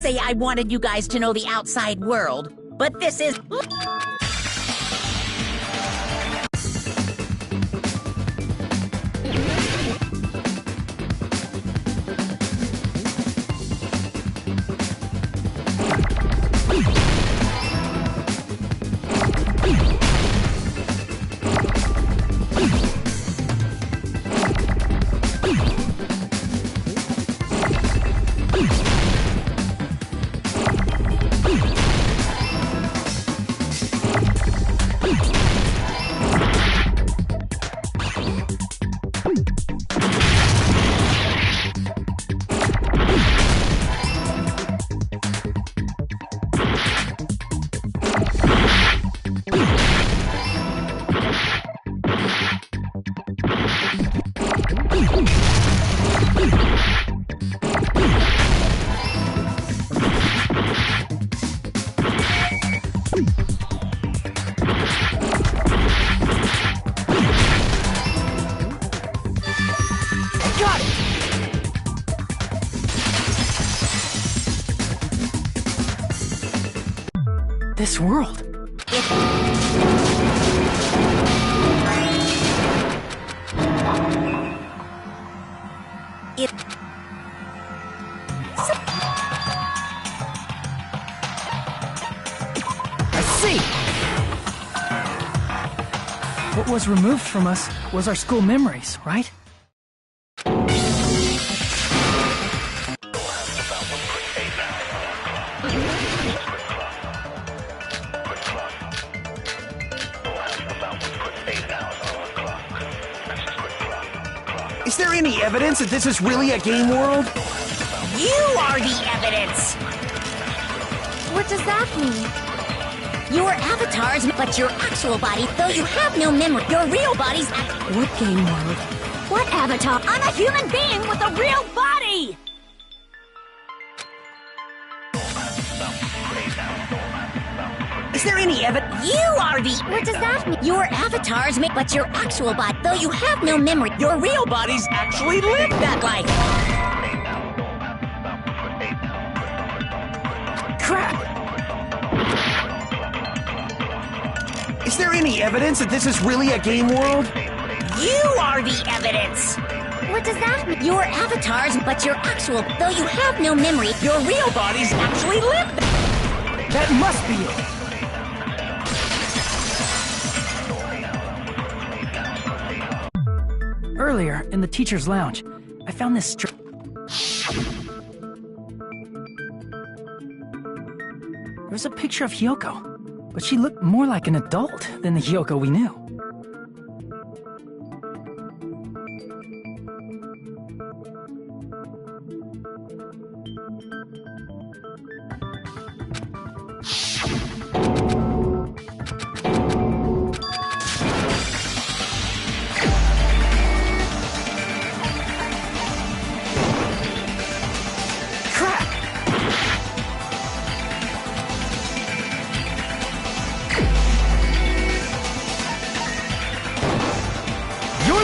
Say I wanted you guys to know the outside world, but this is... This world. I see! What was removed from us was our school memories, right? Is there any evidence that this is really a game world? You are the evidence! What does that mean? Your avatars, but your actual body, though you have no memory, your real body's... What game world? What avatar? I'm a human being with a real body! Is there any evidence? You are the... What does that mean? Your avatars, but your actual body, though you have no memory, your real bodies actually live that life! Crap! Is there any evidence that this is really a game world? You are the evidence! What does that mean? Your avatars, but your actual... Though you have no memory, your real bodies actually live that... That must be it! Earlier, in the teacher's lounge, I found this There was a picture of Hyoko, but she looked more like an adult than the Hyoko we knew.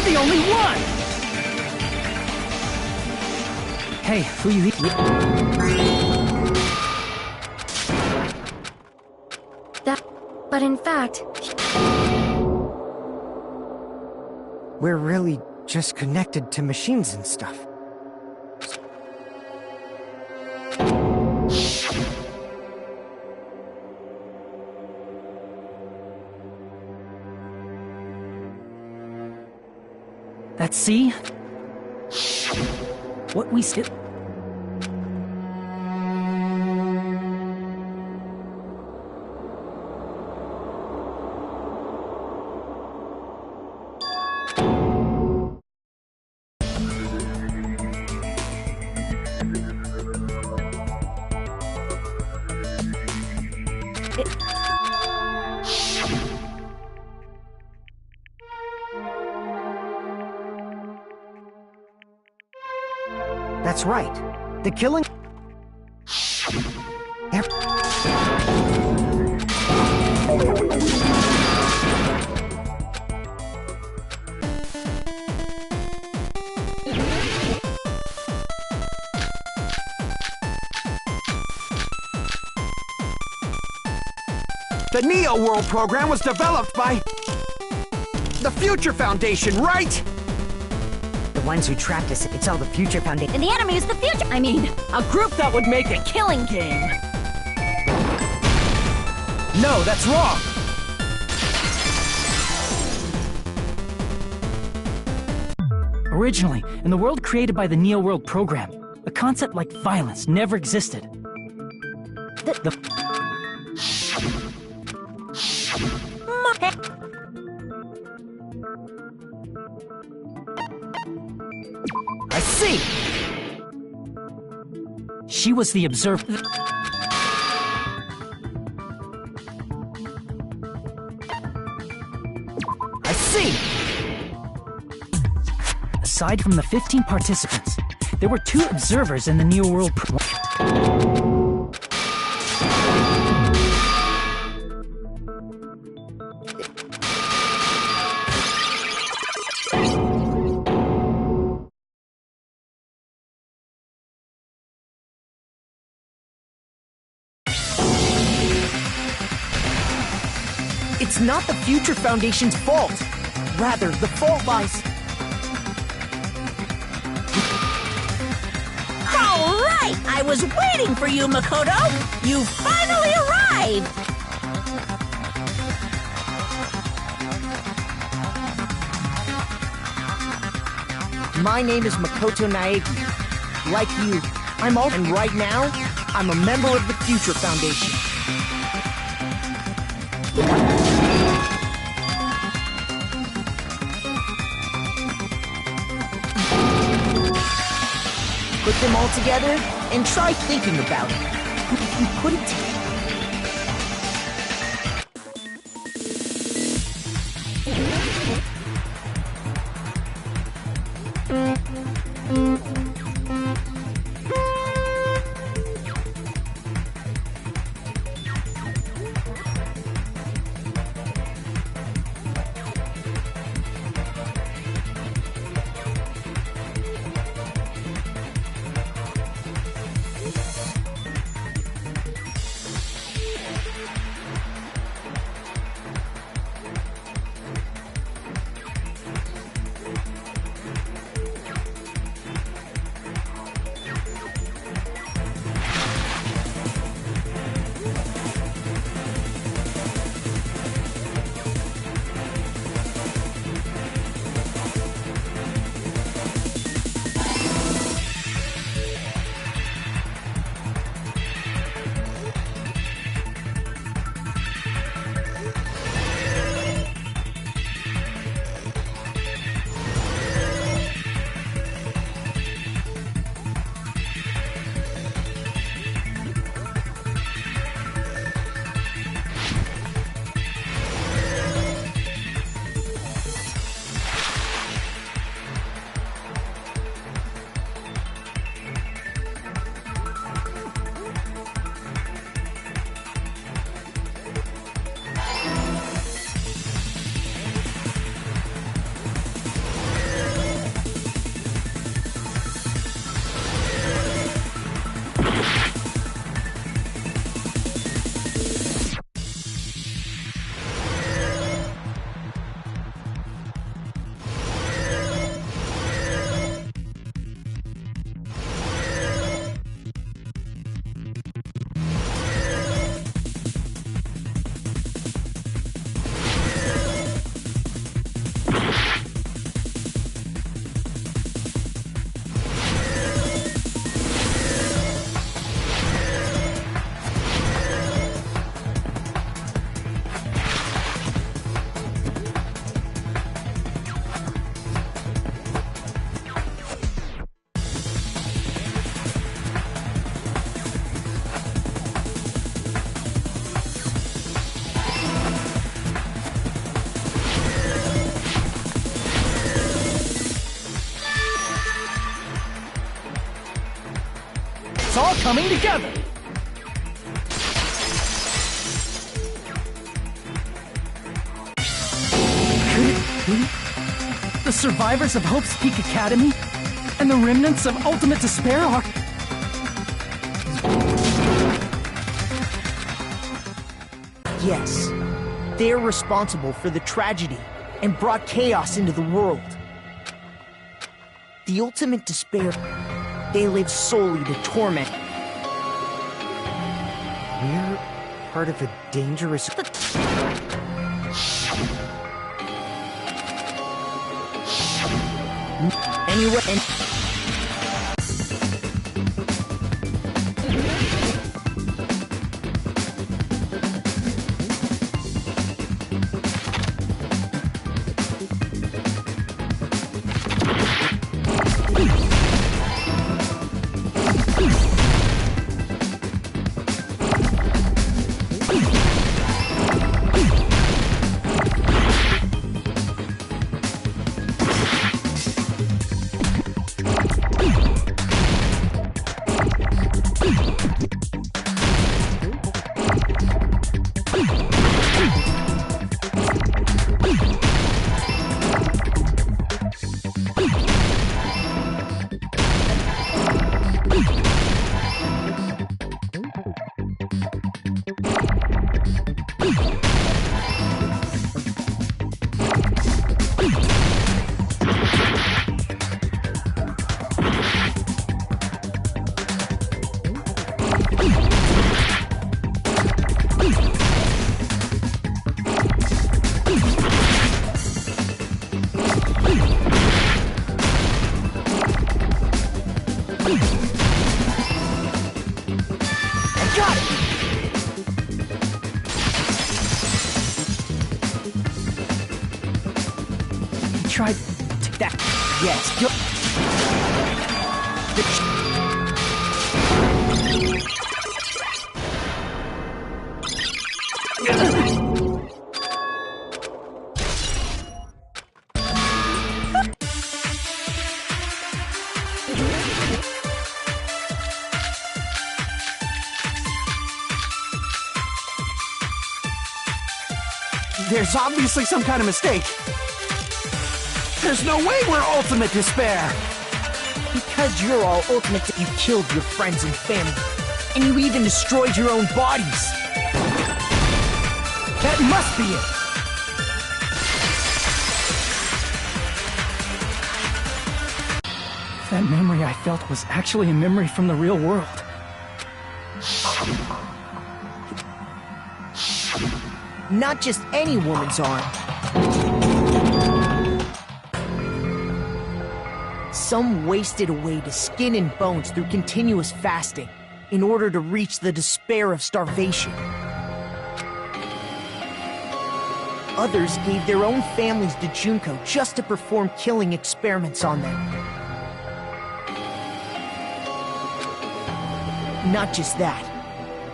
The only one! Hey, who you eat? But in fact... We're really just connected to machines and stuff. That sea? What we still... That's right. The killing... The Neo World program was developed by the Future Foundation, right? The ones who trapped us, it's all the Future Foundation. And the enemy is the future. I mean, A group that would make a killing game. No, that's wrong. Originally, in the world created by the Neo World program, a concept like violence never existed. I see! She was the observer. I see! Aside from the 15 participants, there were 2 observers in the Neo World It's not the Future Foundation's fault. Rather, the fault lies... all right! I was waiting for you, Makoto! You finally arrived! My name is Makoto Naegi. Like you, I'm all... And right now, I'm a member of the Future Foundation. Put them all together and try thinking about it. If you put it together... It's all coming together! Could it be the survivors of Hope's Peak Academy and the remnants of Ultimate Despair are... Yes, they're responsible for the tragedy and brought chaos into the world. The ultimate despair, they live solely to torment. We're part of a dangerous... Anyway, tried to that. yes, go. There's obviously some kind of mistake. There's no way we're ultimate despair! Because you're all ultimate, you killed your friends and family. And you even destroyed your own bodies. That must be it! That memory I felt was actually a memory from the real world. Not just any woman's arm. Some wasted away to skin and bones through continuous fasting in order to reach the despair of starvation. Others gave their own families to Junko just to perform killing experiments on them. Not just that.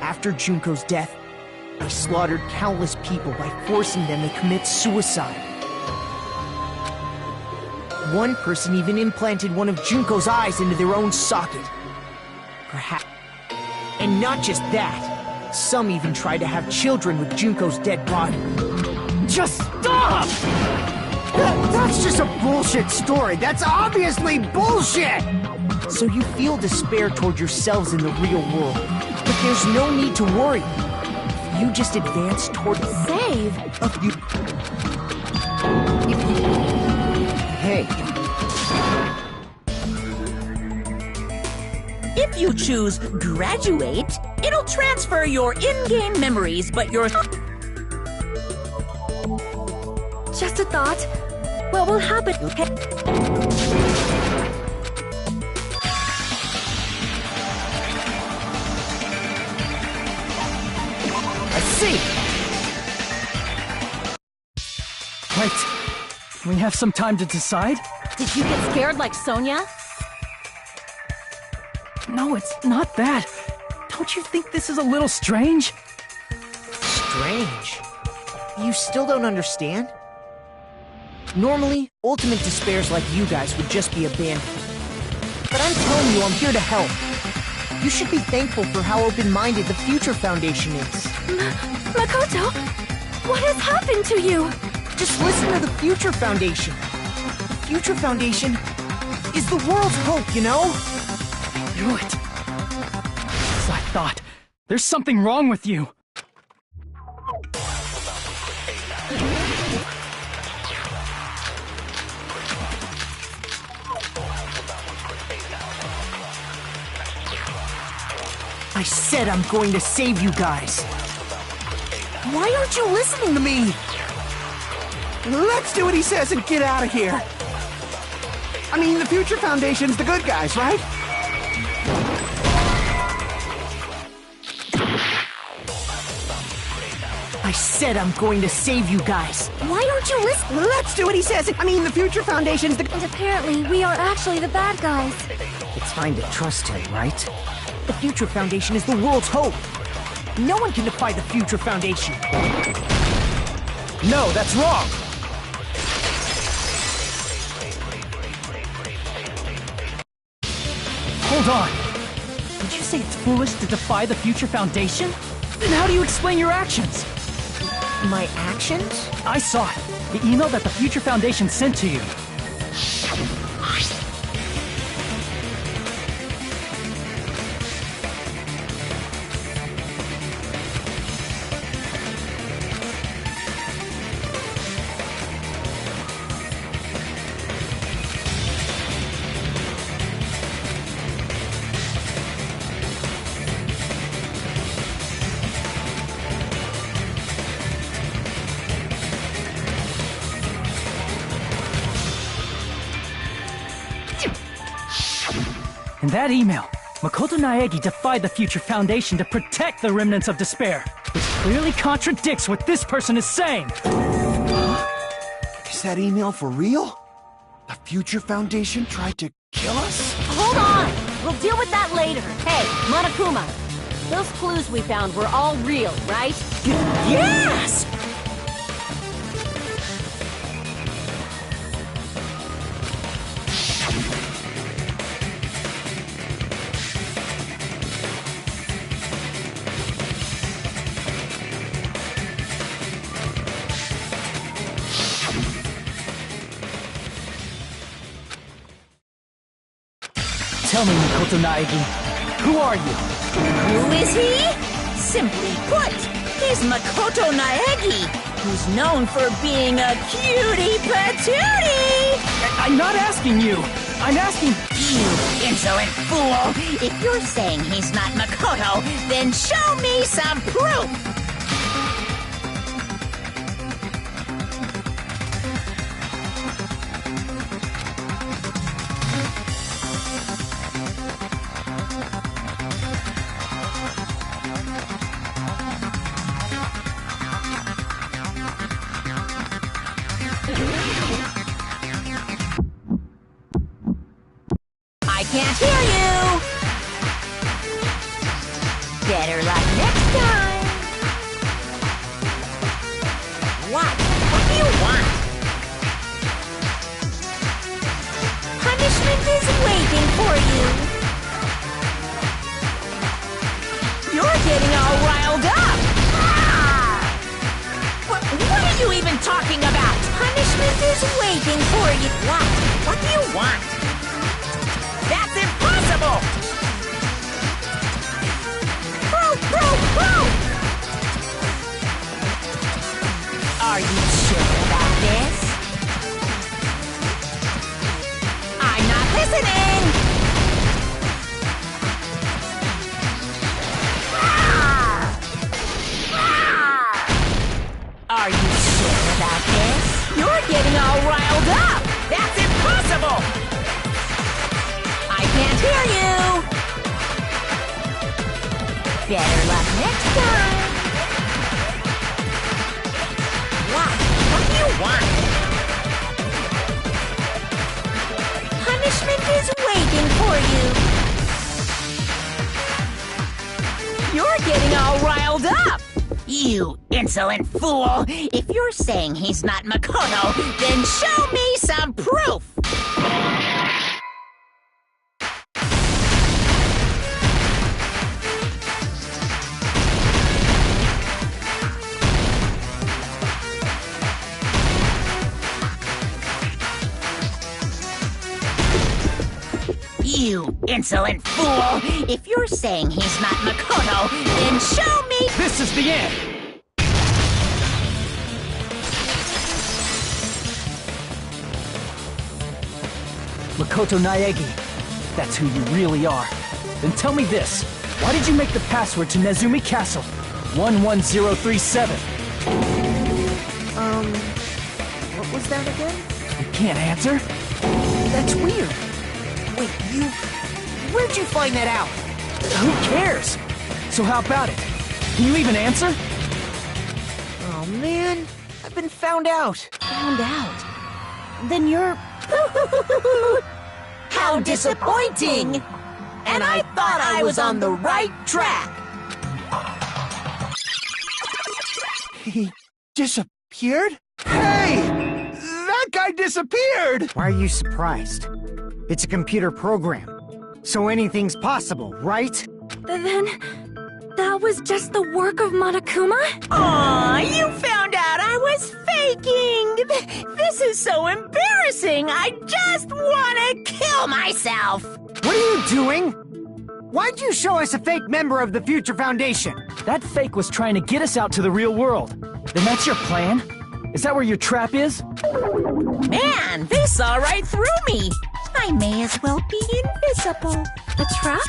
After Junko's death, they slaughtered countless people by forcing them to commit suicide. One person even implanted one of Junko's eyes into their own socket. Perhaps. And not just that. Some even tried to have children with Junko's dead body. Just stop! That's just a bullshit story! That's obviously bullshit! So you feel despair toward yourselves in the real world. But there's no need to worry. You just advance toward Save? Hey. If you choose graduate, it'll transfer your in-game memories, but your... Just a thought. What will happen? I see! Wait, we have some time to decide? Did you get scared like Sonia? No, it's not that. Don't you think this is a little strange? Strange. You still don't understand? Normally, ultimate despairs like you guys would just be abandoned. But I'm telling you, I'm here to help. You should be thankful for how open-minded the Future Foundation is. Makoto, what has happened to you? Just listen to the Future Foundation. The Future Foundation is the world's hope, you know? I knew it. As I thought. There's something wrong with you. I said I'm going to save you guys. Why aren't you listening to me? Let's do what he says and get out of here. I mean, the Future Foundation's the good guys, right? I said I'm going to save you guys. Why aren't you listening? Let's do what he says. I mean, the Future Foundation's the... And apparently, we are actually the bad guys. It's fine to trust him, right? The Future Foundation is the world's hope. No one can defy the Future Foundation. No, that's wrong! Hold on. Did you say it's foolish to defy the Future Foundation? Then how do you explain your actions? My actions? I saw it. The email that the Future Foundation sent to you. In that email, Makoto Naegi defied the Future Foundation to protect the remnants of despair, which clearly contradicts what this person is saying. Is that email for real? The Future Foundation tried to kill us? Hold on! We'll deal with that later. Hey, Monokuma, those clues we found were all real, right? Yes! Tell me, Makoto Naegi, who are you? Who is he? Simply put, he's Makoto Naegi, who's known for being a cutie patootie! I'm not asking you. I'm asking... You insolent fool! If you're saying he's not Makoto, then show me some proof! I can't hear you! Better luck next time! What? What do you want? Punishment is waiting for you! You're getting all riled up! Ah! What are you even talking about? Punishment is waiting for you! What do you want? That's impossible! Proof! Are you sure about this? I'm not listening! Are you sure about this? You're getting all riled up! That's impossible! I can't hear you! Better luck next time! What do you want? Punishment is waiting for you! You're getting all riled up! You insolent fool! If you're saying he's not Makoto, then show me some proof! You insolent fool! If you're saying he's not Makoto, then show me— This is the end! Makoto Naegi, that's who you really are. Then tell me this, Why did you make the password to Nezumi Castle? 11037. What was that again? You can't answer? That's weird. Wait, where'd you find that out? Who cares? So how about it? Can you even answer? Oh man, I've been found out. Found out? Then you're... How disappointing! And I thought I was on the right track. He disappeared? Hey! That guy disappeared! Why are you surprised? It's a computer program, so anything's possible, right? Then... that was just the work of Monokuma? Aw, you found out I was faking! This is so embarrassing! I just want to kill myself! What are you doing? Why'd you show us a fake member of the Future Foundation? That fake was trying to get us out to the real world. Then that's your plan? Is that where your trap is? Man, they saw right through me! I may as well be invisible. A trap?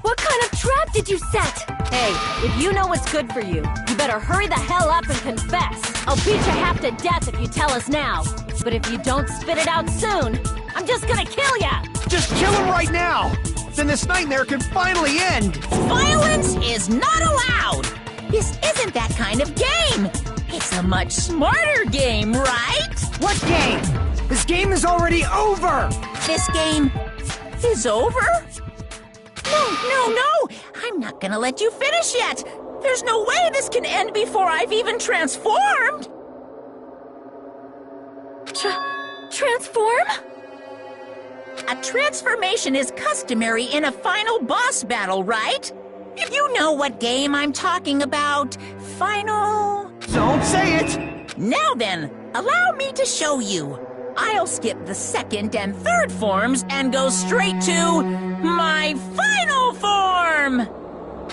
What kind of trap did you set? Hey, if you know what's good for you, you better hurry the hell up and confess. I'll beat you half to death if you tell us now. But if you don't spit it out soon, I'm just gonna kill ya! Just kill him right now! Then this nightmare can finally end! Violence is not allowed! This isn't that kind of game! It's a much smarter game, right? What game? This game is already over! This game is over? No! I'm not gonna let you finish yet! There's no way this can end before I've even transformed! Transform? A transformation is customary in a final boss battle, right? If you know what game I'm talking about, final... Don't say it! Now then, allow me to show you. I'll skip the second and third forms and go straight to my final form!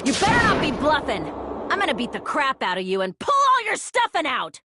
You better not be bluffing. I'm gonna beat the crap out of you and pull all your stuffing out!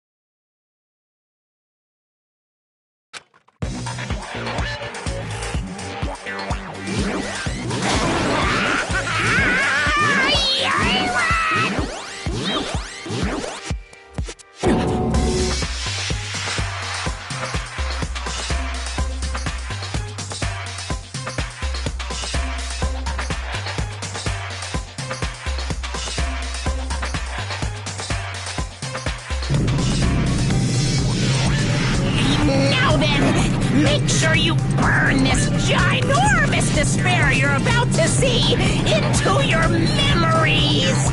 Now then, make sure you burn this ginormous despair you're about to see into your memories!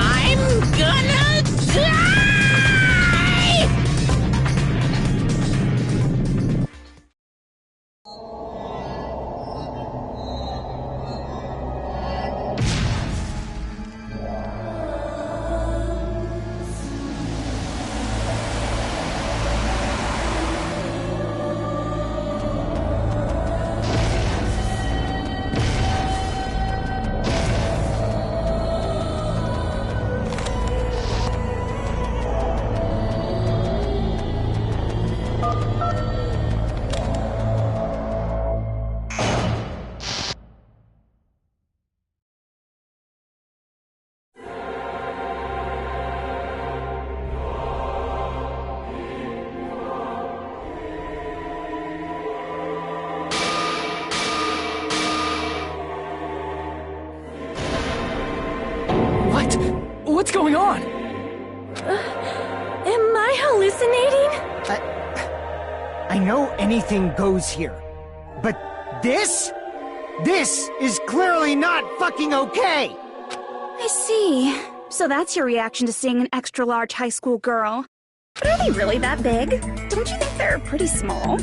I'm gonna die! What's going on? Am I hallucinating? I know anything goes here, but this is clearly not fucking okay! I see. So that's your reaction to seeing an extra-large high school girl. But are they really that big? Don't you think they're pretty small?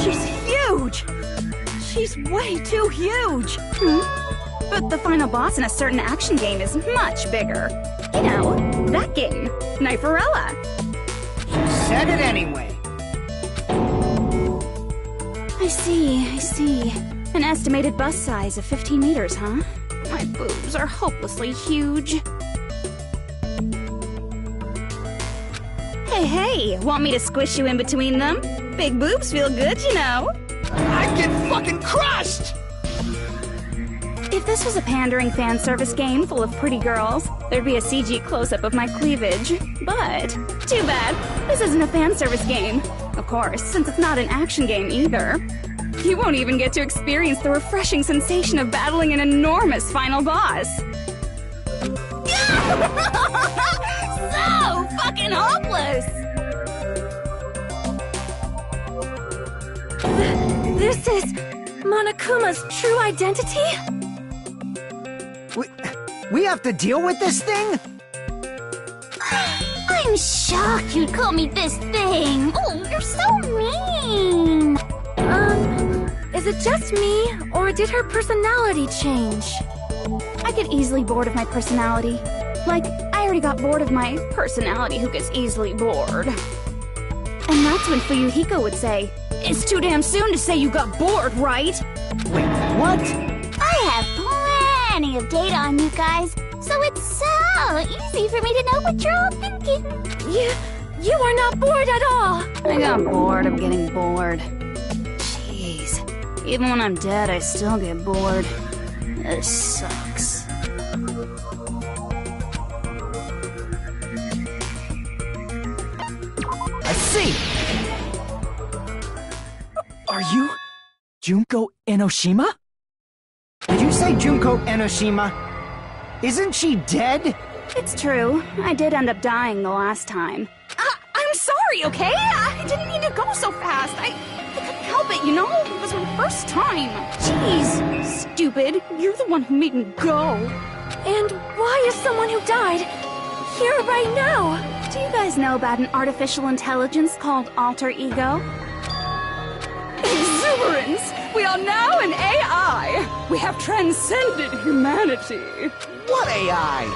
She's huge! She's way too huge! But the final boss in a certain action game is much bigger. You know, that game, Kniferella. She said it anyway. I see. An estimated bust size of 15 meters, huh? My boobs are hopelessly huge. Hey, want me to squish you in between them? Big boobs feel good, you know. I'd get fucking crushed! If this was a pandering fan service game full of pretty girls, there'd be a CG close-up of my cleavage. But, too bad, this isn't a fan service game. Of course, since it's not an action game either. You won't even get to experience the refreshing sensation of battling an enormous final boss. So fucking hopeless! This is Monokuma's true identity? We have to deal with this thing? I'm shocked you'd call me this thing. Oh, you're so mean. Is it just me, or did her personality change? I get easily bored of my personality. Like, I already got bored of my personality who gets easily bored. And that's when Fuyuhiko would say, "It's too damn soon to say you got bored, right?" Wait, what? I have plenty of data on you guys, so it's so easy for me to know what you're all thinking. You are not bored at all. I got bored of getting bored. Jeez. Even when I'm dead, I still get bored. This sucks. I see! Are you Junko Enoshima? Did you say Junko Enoshima? Isn't she dead? It's true. I did end up dying the last time. I'm sorry, okay? I didn't mean to go so fast. I couldn't help it, you know? It was my first time. Jeez, stupid. You're the one who made me go. And why is someone who died here right now? Do you guys know about an artificial intelligence called alter ego? Exuberance! We are now an AI! We have transcended humanity! What AI?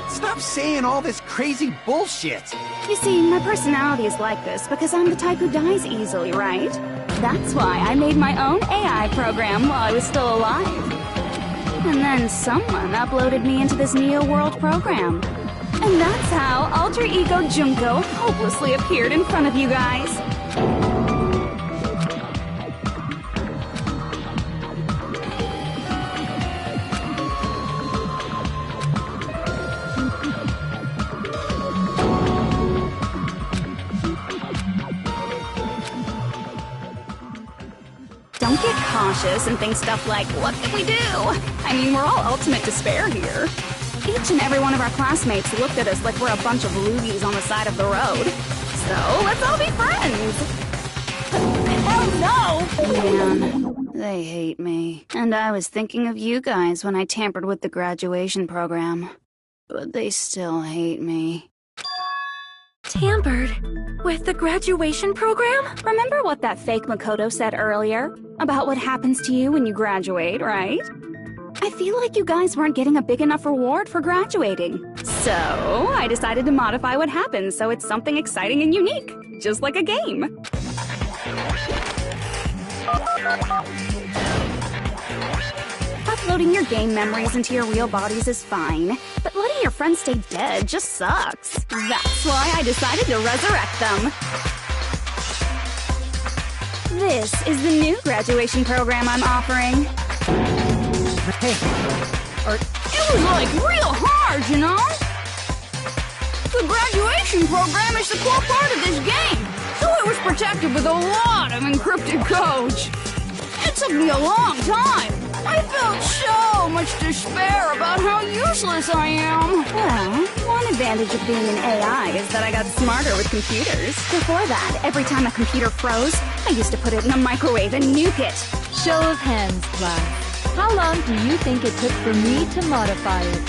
Stop saying all this crazy bullshit! You see, my personality is like this because I'm the type who dies easily, right? That's why I made my own AI program while I was still alive. And then someone uploaded me into this Neo World program. And that's how Alter Ego Junko hopelessly appeared in front of you guys. Don't get cautious and think stuff like, what can we do? I mean, we're all ultimate despair here. Each and every one of our classmates looked at us like we're a bunch of loogies on the side of the road. So, let's all be friends! Hell no! Man, they hate me. And I was thinking of you guys when I tampered with the graduation program. But they still hate me. Tampered with the graduation program? Remember what that fake Makoto said earlier? About what happens to you when you graduate, right? I feel like you guys weren't getting a big enough reward for graduating. So, I decided to modify what happens so it's something exciting and unique. Just like a game. Uploading your game memories into your real bodies is fine, but letting your friends stay dead just sucks. That's why I decided to resurrect them. This is the new graduation program I'm offering. Hey, It was like real hard, you know? The graduation program is the core part of this game, so it was protected with a lot of encrypted codes. It took me a long time. I felt so much despair about how useless I am. Well, one advantage of being an AI is that I got smarter with computers. Before that, every time a computer froze, I used to put it in a microwave and nuke it. Show of hands, class. How long do you think it took for me to modify it?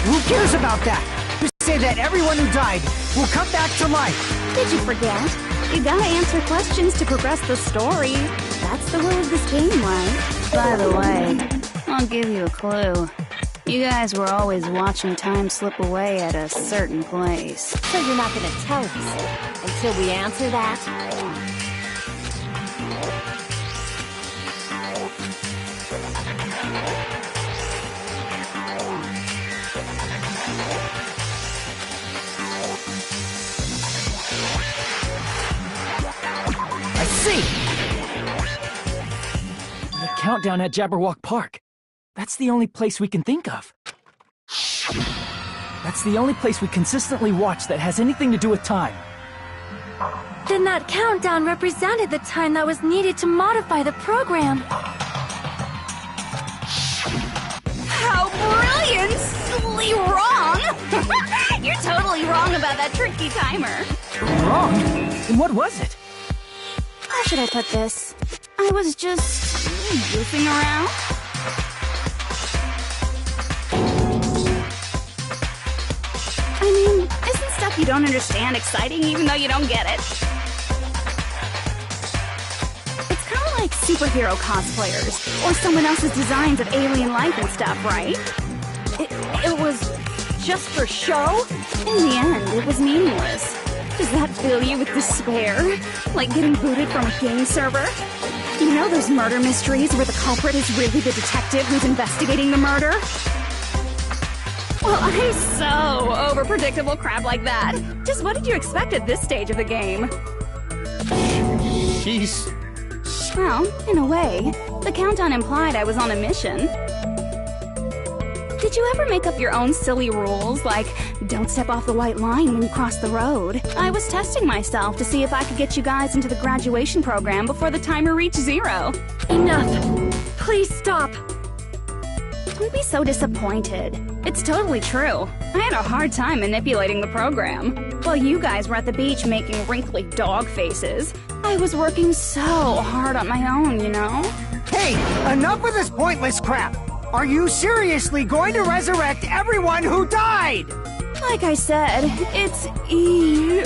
who cares about that? Just say that everyone who died will come back to life. Did you forget? You gotta answer questions to progress the story. That's the rule of this game, right? By the way, I'll give you a clue. You guys were always watching time slip away at a certain place. So you're not gonna tell us until we answer that? see! The countdown at Jabberwock Park. That's the only place we can think of. That's the only place we consistently watch that has anything to do with time. Then that countdown represented the time that was needed to modify the program. How brilliantly wrong! You're totally wrong about that tricky timer. Wrong? And what was it? How should I put this? I was just goofing around. I mean, isn't stuff you don't understand exciting even though you don't get it? It's kind of like superhero cosplayers, or someone else's designs of alien life and stuff, right? It was just for show? In the end, it was meaningless. Does that fill you with despair? Like getting booted from a game server? You know those murder mysteries where the culprit is really the detective who's investigating the murder? Well, I'm so over predictable crap like that. Just what did you expect at this stage of the game? Jeez. Well, in a way, the countdown implied I was on a mission. Did you ever make up your own silly rules, like don't step off the white line when you cross the road? I was testing myself to see if I could get you guys into the graduation program before the timer reached 0. Enough. Please stop. Don't be so disappointed. It's totally true. I had a hard time manipulating the program. While you guys were at the beach making wrinkly dog faces, I was working so hard on my own, you know? Hey, enough with this pointless crap! Are you seriously going to resurrect everyone who died? Like I said, it's easy.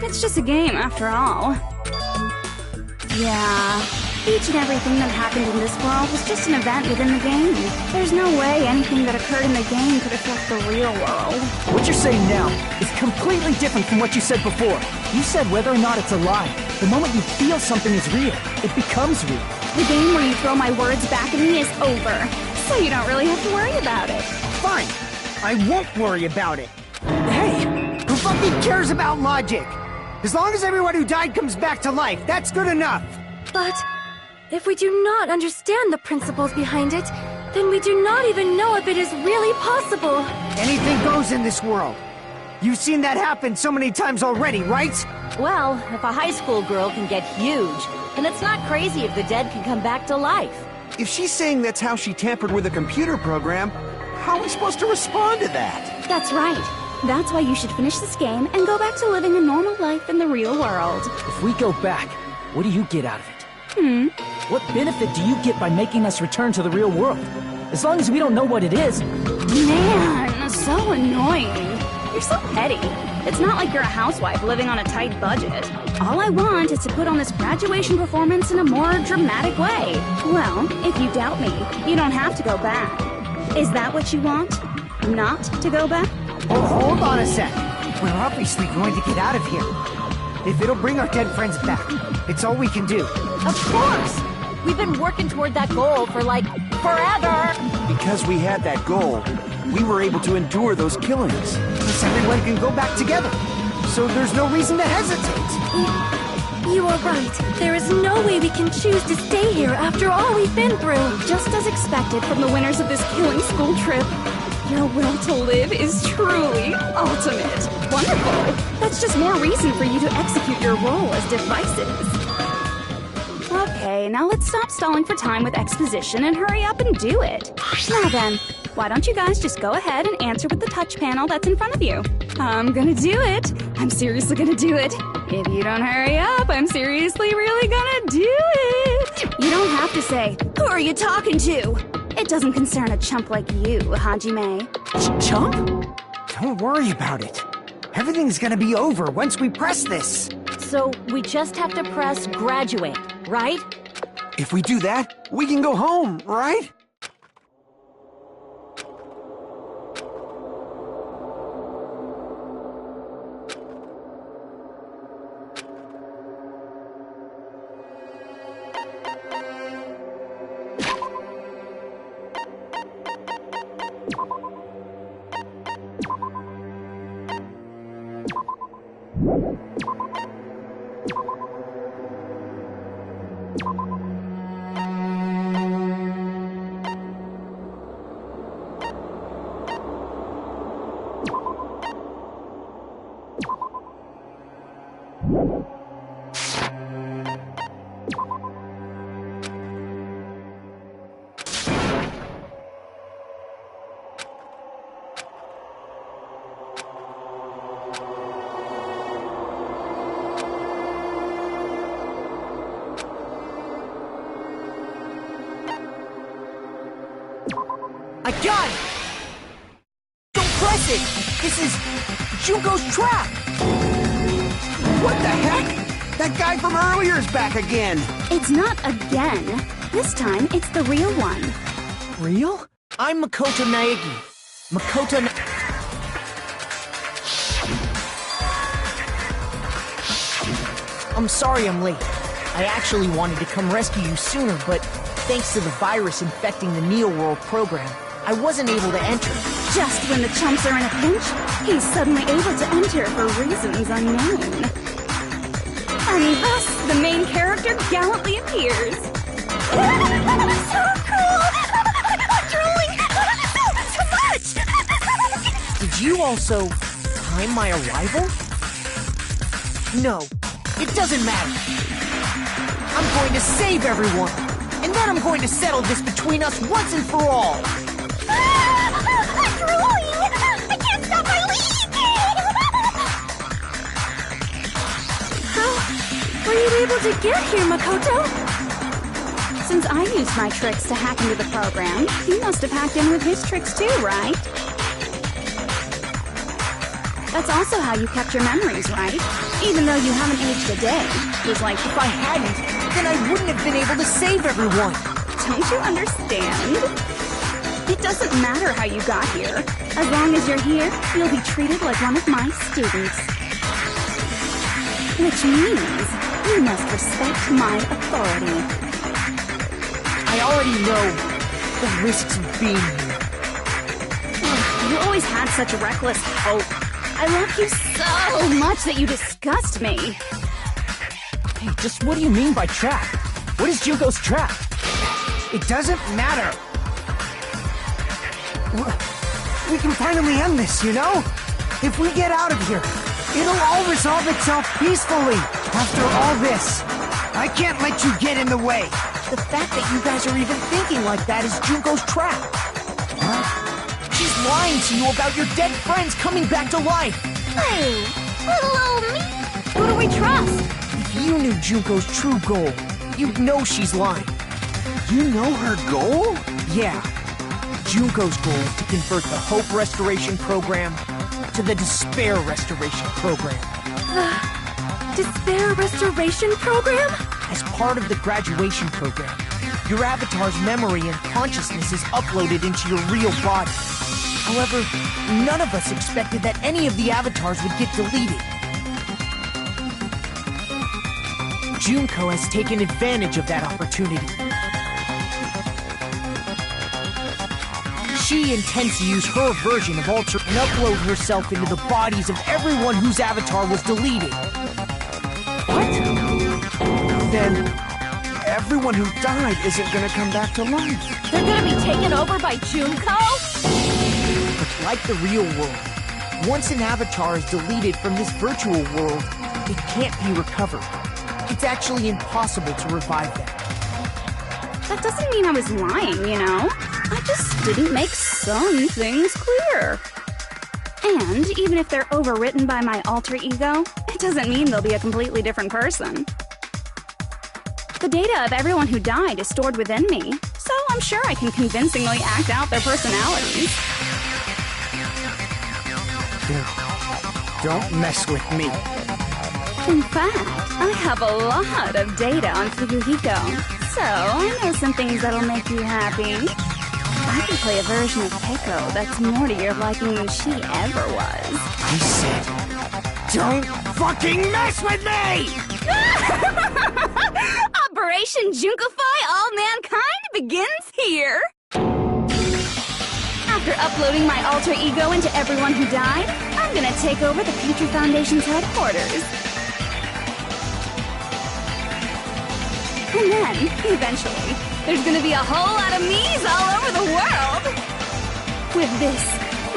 It's just a game after all. Yeah, each and everything that happened in this world was just an event within the game. There's no way anything that occurred in the game could affect the real world. What you're saying now is completely different from what you said before. You said whether or not it's a lie. The moment you feel something is real, it becomes real. The game where you throw my words back at me is over, so you don't really have to worry about it. Fine. I won't worry about it. Hey, who fucking cares about logic? As long as everyone who died comes back to life, that's good enough. But if we do not understand the principles behind it, then we do not even know if it is really possible. Anything goes in this world. You've seen that happen so many times already, right? Well, if a high school girl can get huge, then it's not crazy if the dead can come back to life. If she's saying that's how she tampered with a computer program, how are we supposed to respond to that? That's right. That's why you should finish this game and go back to living a normal life in the real world. If we go back, what do you get out of it? What benefit do you get by making us return to the real world? As long as we don't know what it is. Man, so annoying. You're so petty. It's not like you're a housewife living on a tight budget. All I want is to put on this graduation performance in a more dramatic way. Well, if you doubt me, you don't have to go back. Is that what you want? Not to go back? Oh, hold on a sec. We're obviously going to get out of here. If it'll bring our dead friends back, it's all we can do. Of course! We've been working toward that goal for, like, forever! Because we had that goal, we were able to endure those killings. Plus everyone can go back together. So there's no reason to hesitate. You are right. There is no way we can choose to stay here after all we've been through. Just as expected from the winners of this killing school trip, your will to live is truly ultimate. Wonderful. That's just more reason for you to execute your role as devices. Okay, now let's stop stalling for time with exposition and hurry up and do it. Now then, why don't you guys just go ahead and answer with the touch panel that's in front of you? I'm gonna do it. I'm seriously gonna do it. If you don't hurry up, I'm seriously really gonna do it. You don't have to say, who are you talking to? It doesn't concern a chump like you, Hajime. Chump? Don't worry about it. Everything's gonna be over once we press this. So we just have to press graduate, right? If we do that, we can go home, right? god! Don't press it! This is Junko's trap! What the heck? That guy from earlier is back again. It's not again. This time, it's the real one. Real? I'm Makoto Naegi. I'm sorry I'm late. I actually wanted to come rescue you sooner, but thanks to the virus infecting the Neo World program, I wasn't able to enter. Just when the chumps are in a pinch, he's suddenly able to enter for reasons unknown. And thus, the main character gallantly appears. So cool! I'm drooling! So much! Did you also time my arrival? No, it doesn't matter. I'm going to save everyone, and then I'm going to settle this between us once and for all. I'm drooling! I can't stop my leaking! How were you able to get here, Makoto? Since I used my tricks to hack into the program, you must have hacked in with his tricks too, right? That's also how you kept your memories, right? Even though you haven't aged a day. It was like, if I hadn't, then I wouldn't have been able to save everyone. Don't you understand? It doesn't matter how you got here. As long as you're here, you'll be treated like one of my students. Which means you must respect my authority. I already know the risks of being here. You always had such reckless hope. I love you so much that you disgust me. Hey, just what do you mean by trap? What is Junko's trap? It doesn't matter. We can finally end this, you know? If we get out of here, it'll all resolve itself peacefully. After all this, I can't let you get in the way. The fact that you guys are even thinking like that is Junko's trap. Huh? She's lying to you about your dead friends coming back to life. Hey, little old me. Who do we trust? If you knew Junko's true goal, you'd know she's lying. You know her goal? Yeah. Junko's goal is to convert the Hope Restoration Program to the Despair Restoration Program. Despair Restoration Program? As part of the graduation program, your avatar's memory and consciousness is uploaded into your real body. However, none of us expected that any of the avatars would get deleted. Junko has taken advantage of that opportunity. She intends to use her version of Alter and upload herself into the bodies of everyone whose avatar was deleted. What? Then everyone who died isn't gonna come back to life. They're gonna be taken over by Junko? But like the real world, once an avatar is deleted from this virtual world, it can't be recovered. It's actually impossible to revive them. That doesn't mean I was lying, you know? I just didn't make some things clear. And even if they're overwritten by my alter ego, it doesn't mean they'll be a completely different person. The data of everyone who died is stored within me, so I'm sure I can convincingly act out their personalities. Don't mess with me. In fact, I have a lot of data on Fuyuhiko, so I know some things that'll make you happy. I can play a version of Keiko that's more to your liking than she ever was. I said, don't fucking mess with me! Operation Junkify All Mankind begins here! After uploading my alter ego into everyone who died, I'm gonna take over the Future Foundation's headquarters. And then, eventually, there's gonna be a whole lot of me's all over the world! With this,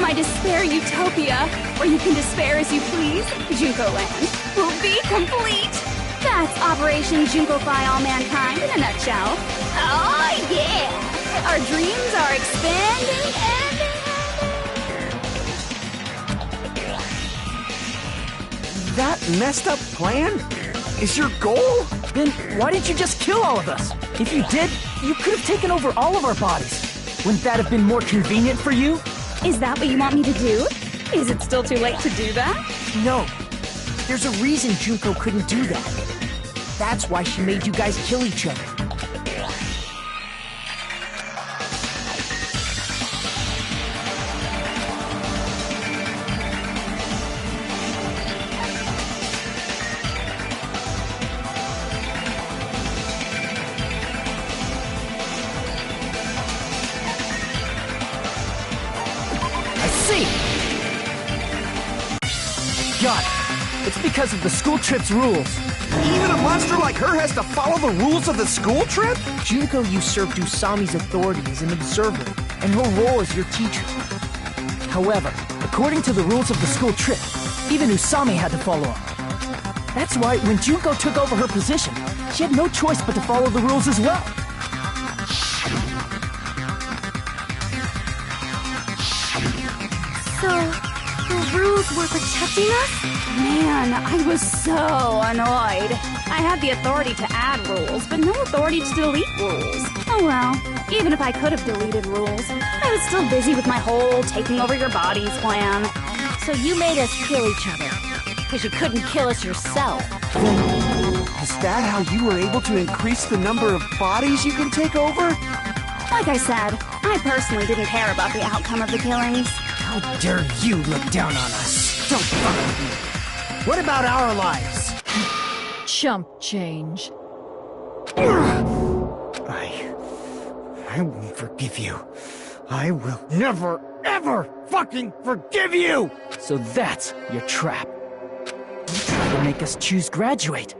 my despair utopia, where you can despair as you please, Junko Land, will be complete! That's Operation Junkify All Mankind in a nutshell. Oh yeah! Our dreams are expanding and... That messed up plan is your goal? Then why didn't you just kill all of us? If you did, you could have taken over all of our bodies. Wouldn't that have been more convenient for you? Is that what you want me to do? Is it still too late to do that? No. There's a reason Junko couldn't do that. That's why she made you guys kill each other. Got it. It's because of the school trip's rules. Even a monster like her has to follow the rules of the school trip? Junko usurped Usami's authority as an observer, and her role as your teacher. However, according to the rules of the school trip, even Usami had to follow them. That's why when Junko took over her position, she had no choice but to follow the rules as well. So, the rules were protecting us? Man, I was so annoyed. I had the authority to add rules, but no authority to delete rules. Oh well, even if I could have deleted rules, I was still busy with my whole taking over your bodies plan. So you made us kill each other, because you couldn't kill us yourself. Is that how you were able to increase the number of bodies you can take over? Like I said, I personally didn't care about the outcome of the killings. How dare you look down on us? Don't fuck with me. What about our lives? Chump change. I won't forgive you. I will never, ever fucking forgive you! So that's your trap. You try to make us choose graduate,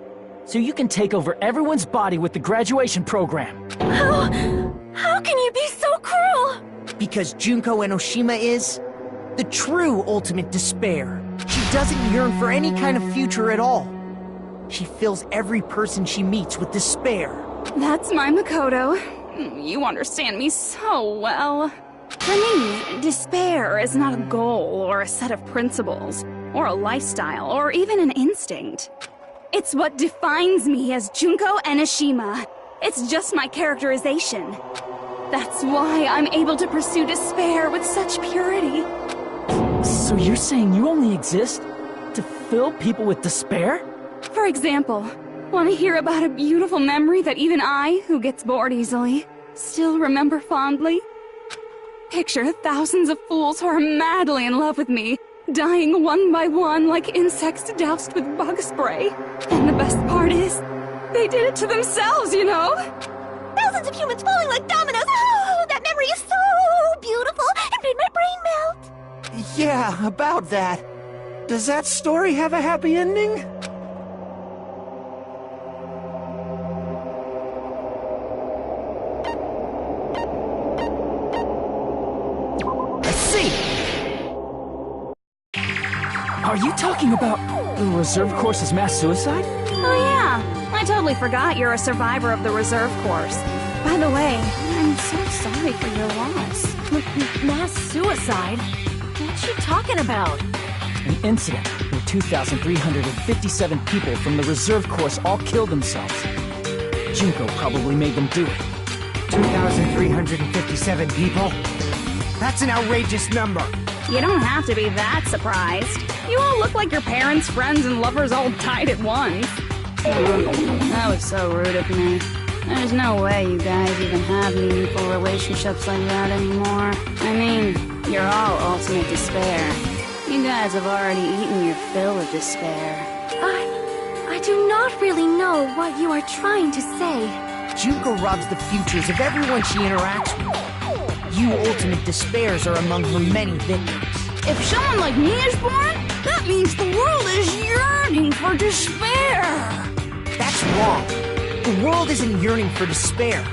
so you can take over everyone's body with the graduation program. How can you be so cruel? Because Junko Enoshima is the true ultimate despair. She doesn't yearn for any kind of future at all. She fills every person she meets with despair. That's my Makoto. You understand me so well. For me, despair is not a goal or a set of principles, or a lifestyle, or even an instinct. It's what defines me as Junko Enoshima. It's just my characterization. That's why I'm able to pursue despair with such purity. So you're saying you only exist to fill people with despair? For example, want to hear about a beautiful memory that even I, who gets bored easily, still remember fondly? Picture thousands of fools who are madly in love with me, dying one by one like insects doused with bug spray. And the best part is, they did it to themselves, you know? Thousands of humans falling like dominoes. Oh, that memory is so beautiful. It made my brain melt. Yeah, about that. Does that story have a happy ending? I see! Are you talking about the reserve course's mass suicide? Oh yeah, I totally forgot you're a survivor of the reserve course. By the way, I'm so sorry for your loss. Mass suicide? What you talking about? An incident where 2,357 people from the reserve course all killed themselves. Junko probably made them do it. 2,357 people? That's an outrageous number. You don't have to be that surprised. You all look like your parents, friends, and lovers all died at once. That was so rude of me. There's no way you guys even have meaningful relationships like that anymore. I mean, you're all ultimate despair. You guys have already eaten your fill of despair. I do not really know what you are trying to say. Junko robs the futures of everyone she interacts with. You ultimate despairs are among her many victims. If someone like me is born, that means the world is yearning for despair. That's wrong. The world isn't yearning for despair.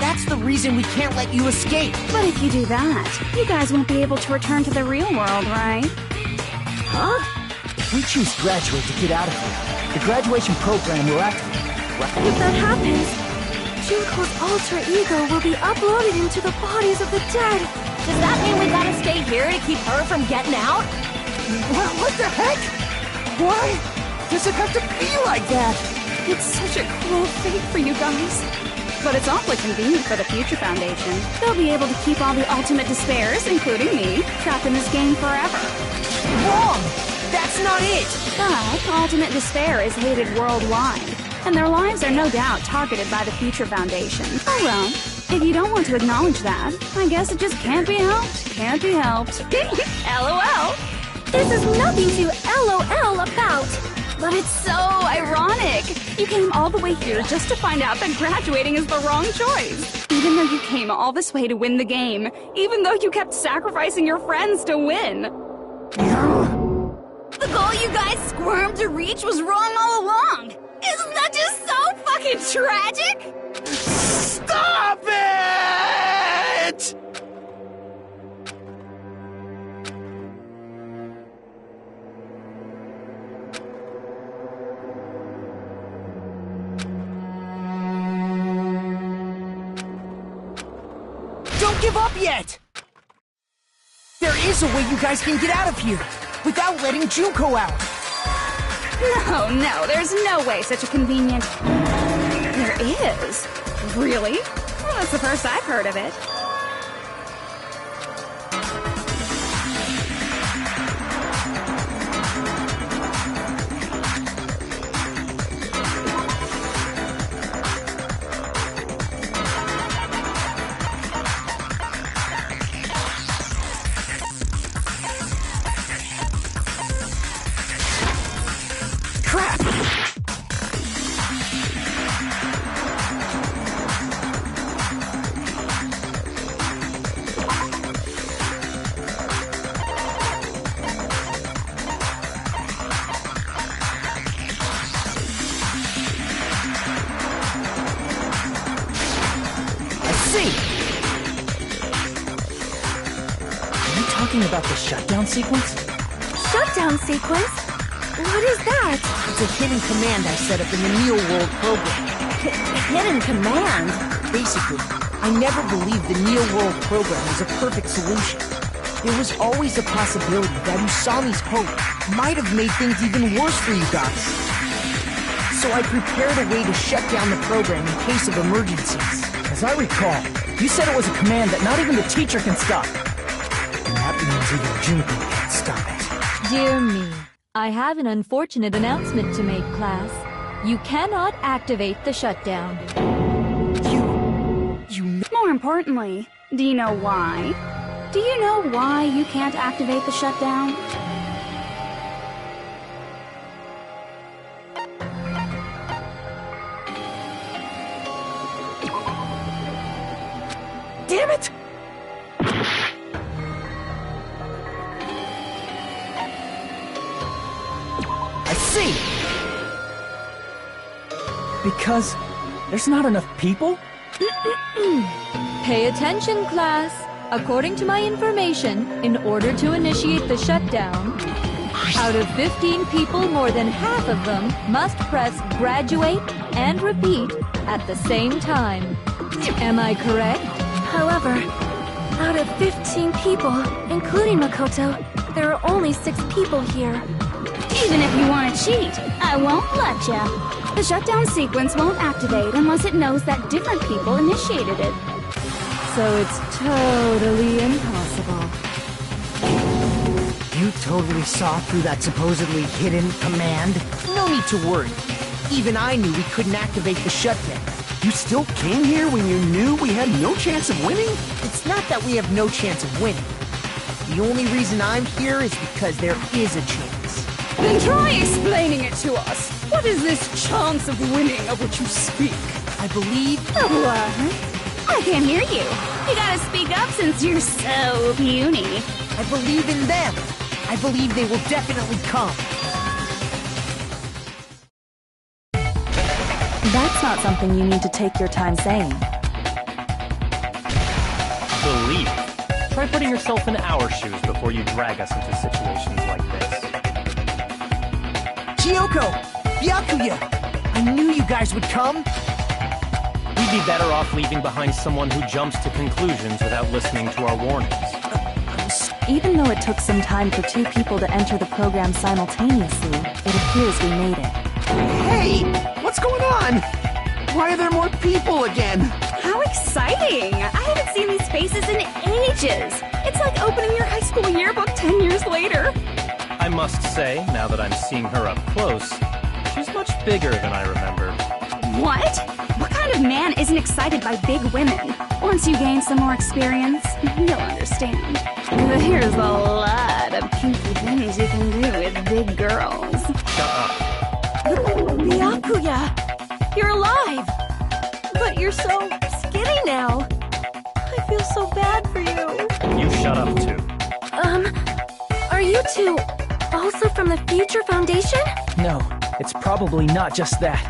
That's the reason we can't let you escape. But if you do that, you guys won't be able to return to the real world, right? Huh? If we choose graduate to get out of here, the graduation program will activate. If that happens, Junko's alter ego will be uploaded into the bodies of the dead. Does that mean we gotta stay here to keep her from getting out? What the heck? Why does it have to be like that? It's such a cruel fate for you guys. But it's awfully convenient for the Future Foundation. They'll be able to keep all the ultimate despairs, including me, trapped in this game forever. Wrong! That's not it! But Ultimate Despair is hated worldwide, and their lives are no doubt targeted by the Future Foundation. Oh well, if you don't want to acknowledge that, I guess it just can't be helped. Can't be helped. LOL! This is nothing to LOL about. But it's so ironic! You came all the way here just to find out that graduating is the wrong choice. Even though you came all this way to win the game. Even though you kept sacrificing your friends to win. The goal you guys squirmed to reach was wrong all along! Isn't that just so fucking tragic? Stop it! Don't give up yet! There is a way you guys can get out of here, without letting Junko out! No, there's no way such a convenient... There is? Really? Well, that's the first I've heard of it. About the shutdown sequence? Shutdown sequence? What is that? It's a hidden command I set up in the Neo World program. Hidden command? Basically, I never believed the Neo World program was a perfect solution. There was always a possibility that Usami's hope might have made things even worse for you guys. So I prepared a way to shut down the program in case of emergencies. As I recall, you said it was a command that not even the teacher can stop. That means even Junko can't stop it. Dear me, I have an unfortunate announcement to make, class. You cannot activate the shutdown. More importantly, do you know why? Do you know why you can't activate the shutdown? Damn it! See? Because there's not enough people? Pay attention, class. According to my information, in order to initiate the shutdown, out of 15 people, more than half of them must press graduate and repeat at the same time. Am I correct? However, out of 15 people, including Makoto, there are only 6 people here. Even if you want to cheat, I won't let ya. The shutdown sequence won't activate unless it knows that different people initiated it. So it's totally impossible. You totally saw through that supposedly hidden command? No need to worry. Even I knew we couldn't activate the shutdown. You still came here when you knew we had no chance of winning? It's not that we have no chance of winning. The only reason I'm here is because there is a chance. Then try explaining it to us. What is this chance of winning of which you speak? I believe... What? I can't hear you. You gotta speak up since you're so puny. I believe in them. I believe they will definitely come. That's not something you need to take your time saying. Believe. Try putting yourself in our shoes before you drag us into situations like this. Kyoko! Byakuya! I knew you guys would come! We'd be better off leaving behind someone who jumps to conclusions without listening to our warnings. Even though it took some time for 2 people to enter the program simultaneously, it appears we made it. Hey! What's going on? Why are there more people again? How exciting! I haven't seen these faces in ages. It's like opening your high school yearbook 10 years later. I must say, now that I'm seeing her up close, she's much bigger than I remembered. What? What kind of man isn't excited by big women? Once you gain some more experience, you'll understand. There's a lot of kinky things you can do with big girls. Shut up. Byakuya! You're alive! But you're so skinny now. I feel so bad for you. You shut up, too. Are you two also from the Future Foundation? No, it's probably not just that.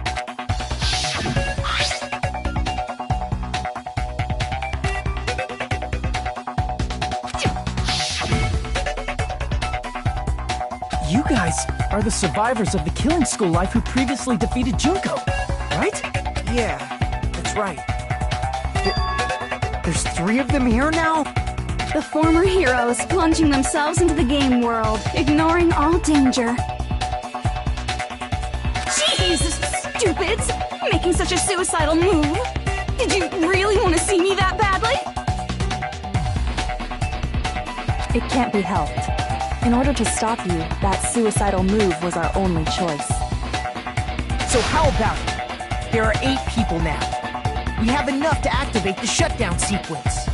You guys are the survivors of the killing school life who previously defeated Junko, right? Yeah, that's right. There's 3 of them here now? The former heroes plunging themselves into the game world, ignoring all danger. Jeez, stupids! Making such a suicidal move. Did you really want to see me that badly? It can't be helped. In order to stop you, that suicidal move was our only choice. So how about it? There are 8 people now. We have enough to activate the shutdown sequence.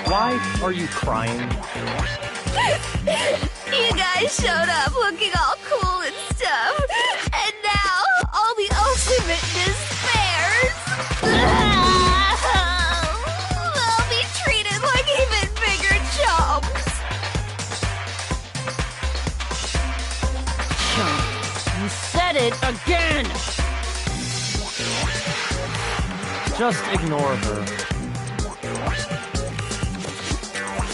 Why are you crying? You guys showed up looking all cool and stuff, and now all the ultimate despairs. They'll be treated like even bigger chumps. You said it again! Just ignore her.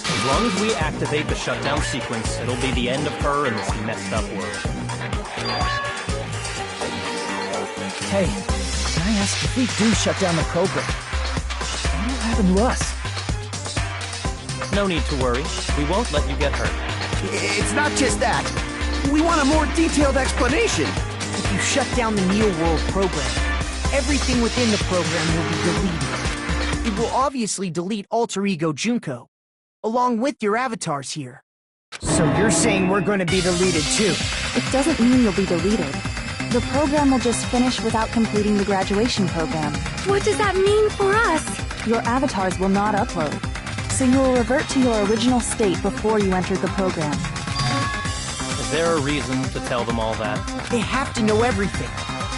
As long as we activate the shutdown sequence, it'll be the end of her in this messed up world. Hey, can I ask if we do shut down the program? What'll happen to us? No need to worry. We won't let you get hurt. It's not just that. We want a more detailed explanation. If you shut down the Neo World program, everything within the program will be deleted. It will obviously delete Alter Ego Junko, along with your avatars here. So you're saying we're going to be deleted too? It doesn't mean you'll be deleted. The program will just finish without completing the graduation program. What does that mean for us? Your avatars will not upload, so you will revert to your original state before you entered the program. Is there a reason to tell them all that? They have to know everything,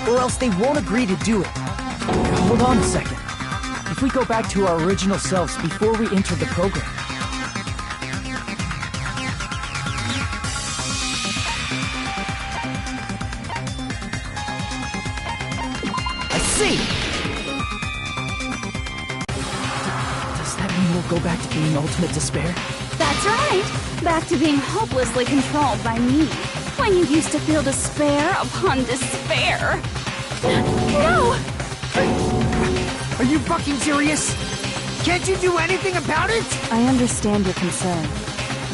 or else they won't agree to do it. Hold on a second. If we go back to our original selves before we enter the program, See! does that mean we'll go back to being Ultimate Despair? That's right! Back to being hopelessly controlled by me. When you used to feel despair upon despair. No! Are you fucking serious? Can't you do anything about it? I understand your concern,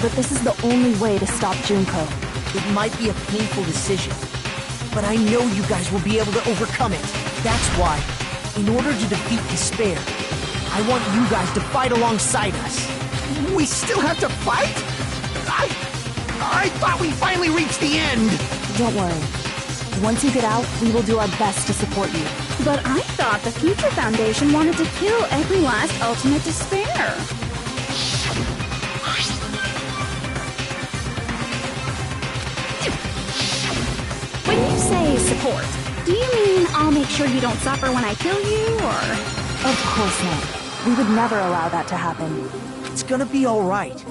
but this is the only way to stop Junko. It might be a painful decision, but I know you guys will be able to overcome it. That's why, in order to defeat despair, I want you guys to fight alongside us. We still have to fight? I thought we finally reached the end. Don't worry. Once you get out, we will do our best to support you. But I thought the Future Foundation wanted to kill every last ultimate despair. When you say support, do you mean I'll make sure you don't suffer when I kill you, or...? Of course not. We would never allow that to happen. It's gonna be alright.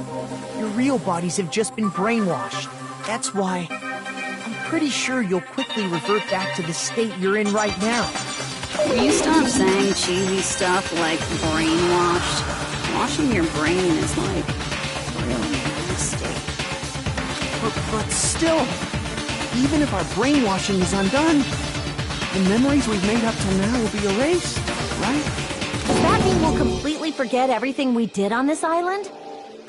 Your real bodies have just been brainwashed. That's why I'm pretty sure you'll quickly revert back to the state you're in right now. Will you stop saying cheesy stuff like brainwashed? Washing your brain is like really nasty. But still, even if our brainwashing is undone, the memories we've made up till now will be erased, right? Does that mean we'll completely forget everything we did on this island?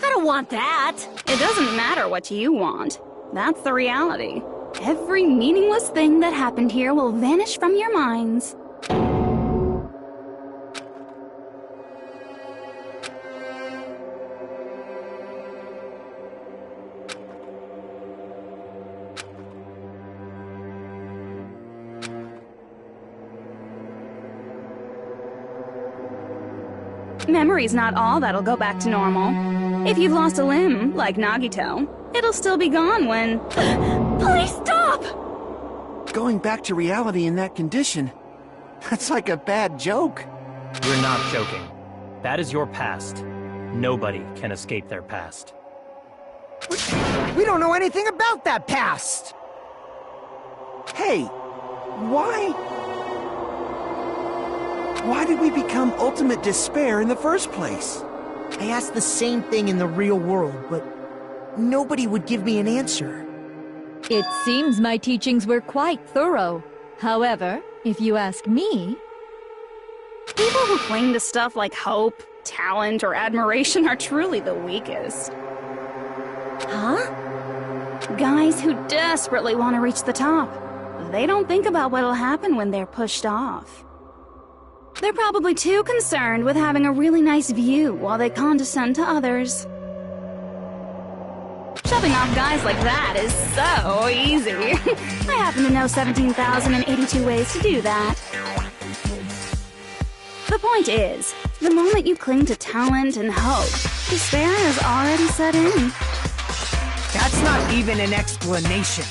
I don't want that. It doesn't matter what you want. That's the reality. Every meaningless thing that happened here will vanish from your minds. Memory's not all that'll go back to normal. If you've lost a limb, like Nagito, it'll still be gone when... Please stop! Going back to reality in that condition, that's like a bad joke. We're not joking. That is your past. Nobody can escape their past. We don't know anything about that past! Hey, why did we become ultimate despair in the first place? I asked the same thing in the real world, but nobody would give me an answer. It seems my teachings were quite thorough. However, if you ask me... People who cling to stuff like hope, talent, or admiration are truly the weakest. Huh? Guys who desperately want to reach the top. They don't think about what'll happen when they're pushed off. They're probably too concerned with having a really nice view while they condescend to others. Shoving off guys like that is so easy. I happen to know 17,082 ways to do that. The point is, the moment you cling to talent and hope, despair has already set in. That's not even an explanation.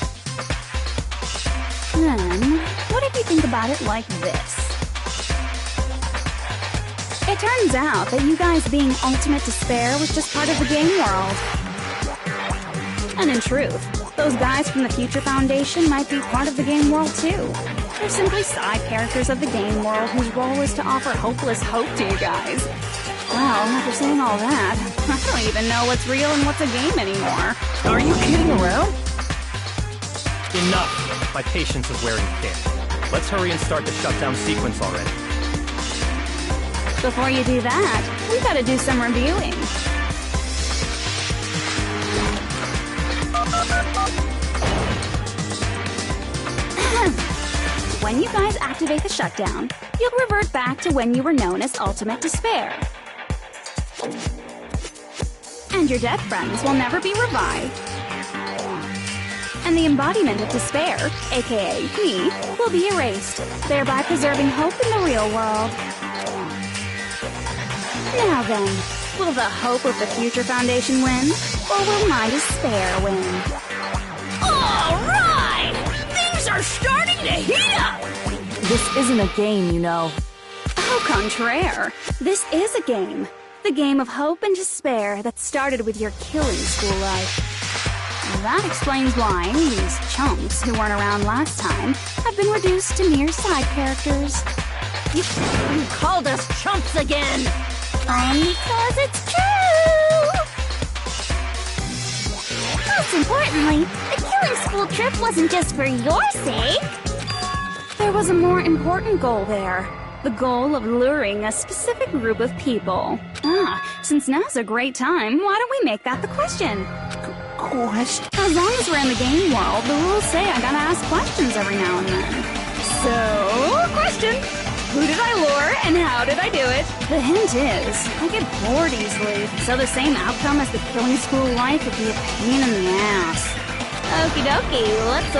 Then, what if you think about it like this? It turns out that you guys being ultimate despair was just part of the game world. And in truth, those guys from the Future Foundation might be part of the game world too. They're simply side characters of the game world whose role is to offer hopeless hope to you guys. Well, after saying all that, I don't even know what's real and what's a game anymore. Are you kidding around? Enough! My patience is wearing thin. Let's hurry and start the shutdown sequence already. Before you do that, we gotta do some reviewing. When you guys activate the shutdown, you'll revert back to when you were known as Ultimate Despair. And your dead friends will never be revived. And the embodiment of despair, aka me, will be erased, thereby preserving hope in the real world. Now then, will the hope of the Future Foundation win, or will my despair win? Alright! Things are starting to heat up! This isn't a game, you know. Au contraire, this is a game. The game of hope and despair that started with your killing school life. That explains why these chumps who weren't around last time have been reduced to mere side characters. You called us chumps again! Because it's true! Most importantly, the killing school trip wasn't just for your sake. There was a more important goal there. The goal of luring a specific group of people. Since now's a great time, why don't we make that the question? Question? As long as we're in the game world, the rules say I gotta ask questions every now and then. So, question! Who did I lure, and how did I do it? The hint is, I get bored easily, so the same outcome as the killing school life would be a pain in the ass. Okie dokie, let's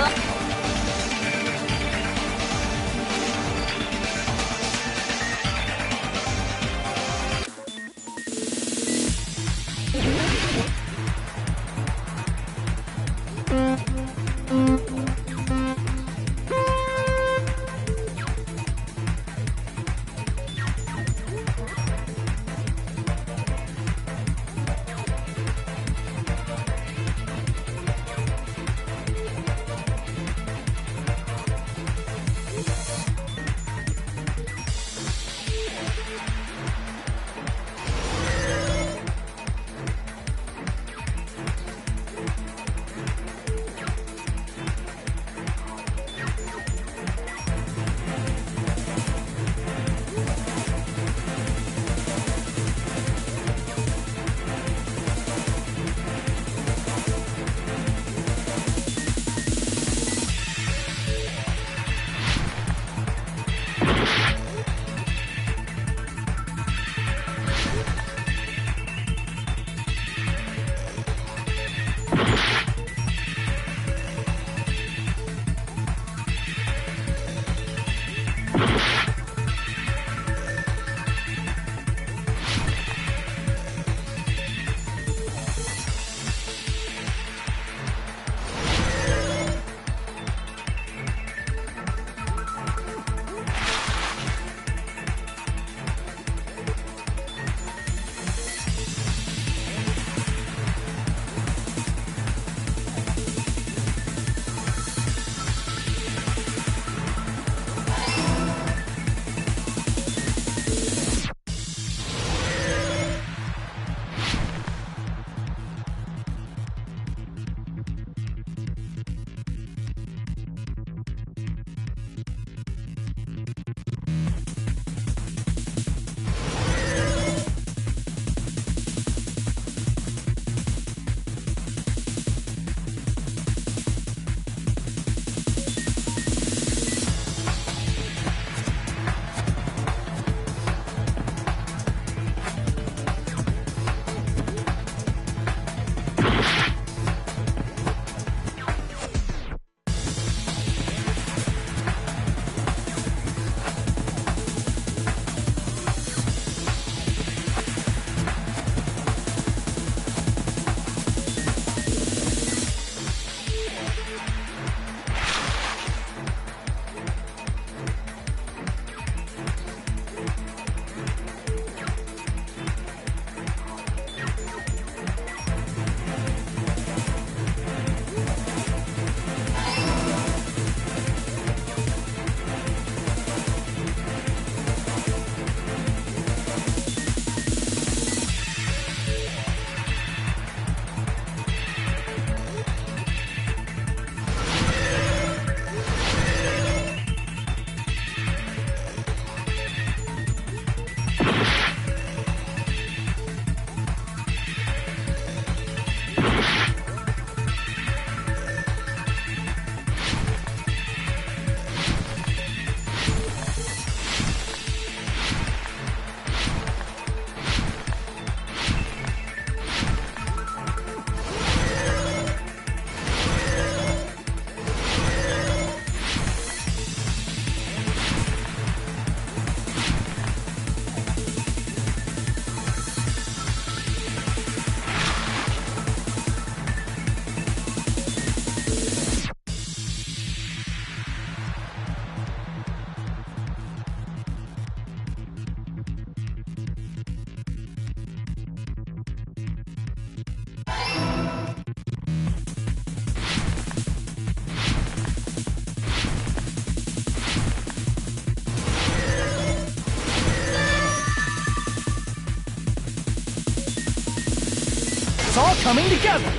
It's all coming together!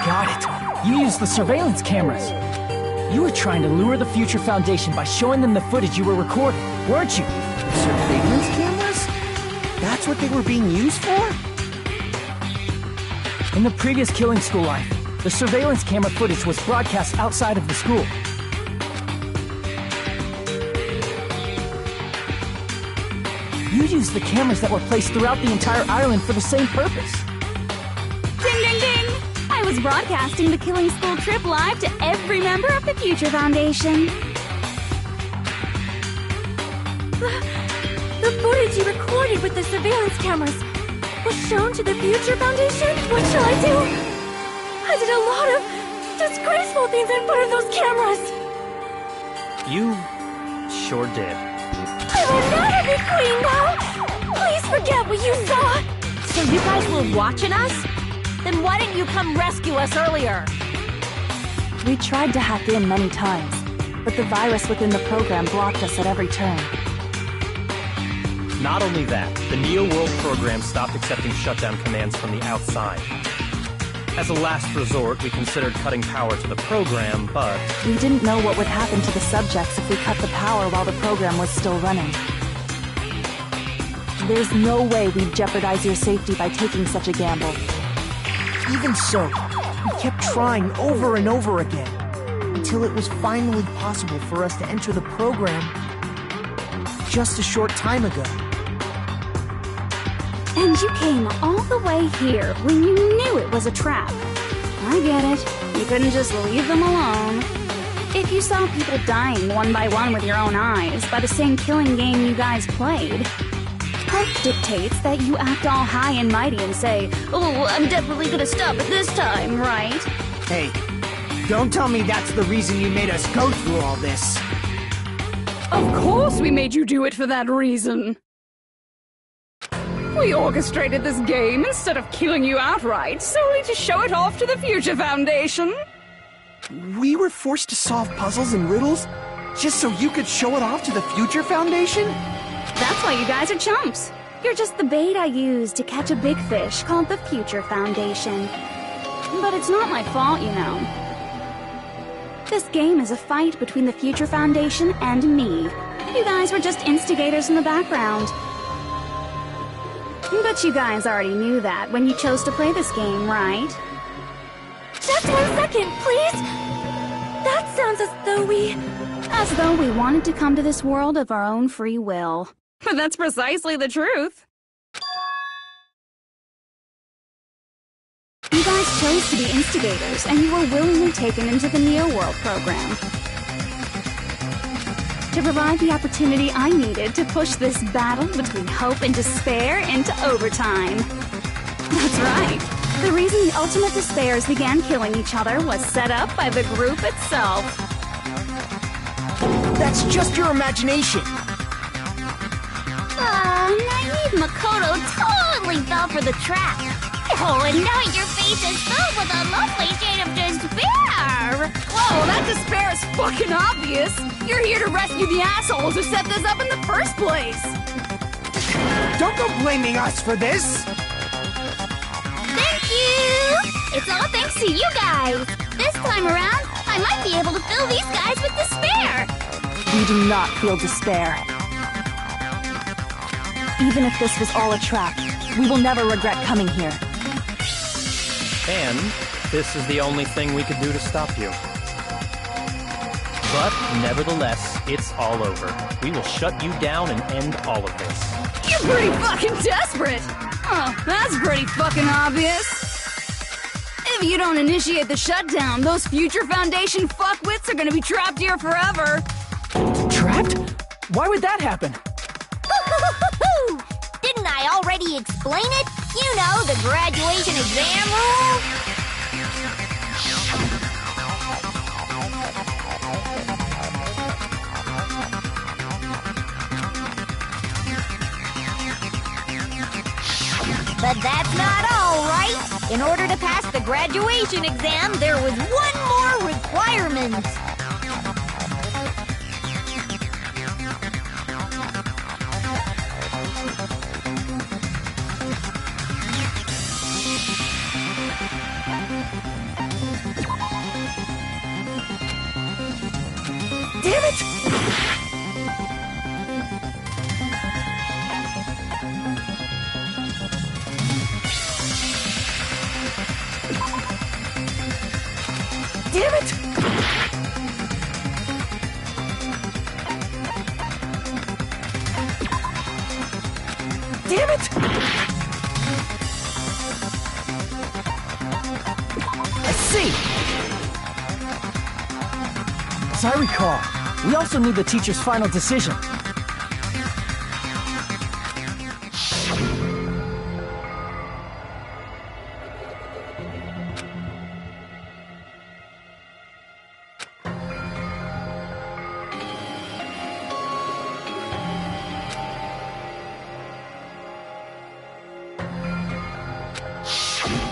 Got it. You used the surveillance cameras. You were trying to lure the Future Foundation by showing them the footage you were recording, weren't you? Surveillance cameras? That's what they were being used for? In the previous killing school life, the surveillance camera footage was broadcast outside of the school. You used the cameras that were placed throughout the entire island for the same purpose. Ding, ding, ding! I was broadcasting the Killing School trip live to every member of the Future Foundation. The footage you recorded with the surveillance cameras was shown to the Future Foundation? What shall I do? I did a lot of disgraceful things in front of those cameras. You sure did. I will never be queen now! Please forget what you saw! So you guys were watching us? Then why didn't you come rescue us earlier? We tried to hack in many times, but the virus within the program blocked us at every turn. Not only that, the Neo World program stopped accepting shutdown commands from the outside. As a last resort, we considered cutting power to the program, but... We didn't know what would happen to the subjects if we cut the power while the program was still running. There's no way we'd jeopardize your safety by taking such a gamble. Even so, we kept trying over and over again, until it was finally possible for us to enter the program just a short time ago. And you came all the way here when you knew it was a trap. I get it. You couldn't just leave them alone. If you saw people dying one by one with your own eyes by the same killing game you guys played, health dictates that you act all high and mighty and say, "Oh, I'm definitely gonna stop it this time, right?" Hey, don't tell me that's the reason you made us go through all this. Of course we made you do it for that reason. We orchestrated this game instead of killing you outright, solely to show it off to the Future Foundation. We were forced to solve puzzles and riddles just so you could show it off to the Future Foundation? That's why you guys are chumps. You're just the bait I used to catch a big fish called the Future Foundation. But it's not my fault, you know. This game is a fight between the Future Foundation and me. You guys were just instigators in the background. But you guys already knew that when you chose to play this game, right? Just 1 second, please! That sounds as though we... As though we wanted to come to this world of our own free will. But that's precisely the truth. You guys chose to be instigators, and you were willingly taken into the Neo World program. To provide the opportunity I needed to push this battle between hope and despair into overtime. That's right. The reason the Ultimate Despairs began killing each other was set up by the group itself. That's just your imagination. Naive Makoto totally fell for the trap. Oh, and now your face is filled with a lovely shade of despair! Whoa, that despair is fucking obvious! You're here to rescue the assholes who set this up in the first place! Don't go blaming us for this! Thank you! It's all thanks to you guys! This time around, I might be able to fill these guys with despair! We do not feel despair. Even if this was all a trap, we will never regret coming here. And this is the only thing we could do to stop you. But nevertheless, it's all over. We will shut you down and end all of this. You're pretty fucking desperate! Oh, that's pretty fucking obvious. If you don't initiate the shutdown, those Future Foundation fuckwits are gonna be trapped here forever. Trapped? Why would that happen? Didn't I already explain it? You know, the graduation exam rules? But that's not all, right? In order to pass the graduation exam, there was one more requirement. Damn it! Damn it! Damn it! I see! As I recall, we also need the teacher's final decision.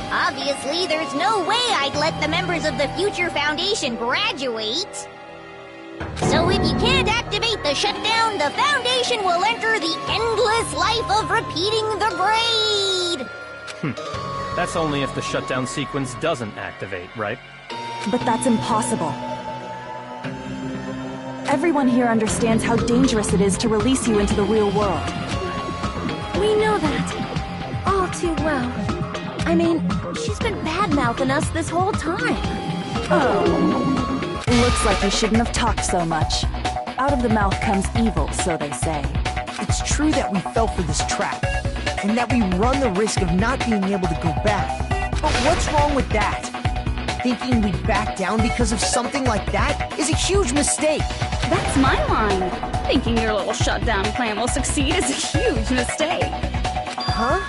Obviously, there's no way I'd let the members of the Future Foundation graduate. So if you can't activate the shutdown, the Foundation will enter the endless life of repeating the grade! That's only if the shutdown sequence doesn't activate, right? But that's impossible. Everyone here understands how dangerous it is to release you into the real world. We know that. All too well. I mean, she's been bad-mouthing us this whole time. Oh. Looks like you shouldn't have talked so much. Out of the mouth comes evil, so they say. It's true that we fell for this trap, and that we run the risk of not being able to go back. But what's wrong with that? Thinking we'd back down because of something like that is a huge mistake. That's my line. Thinking your little shutdown plan will succeed is a huge mistake. Huh?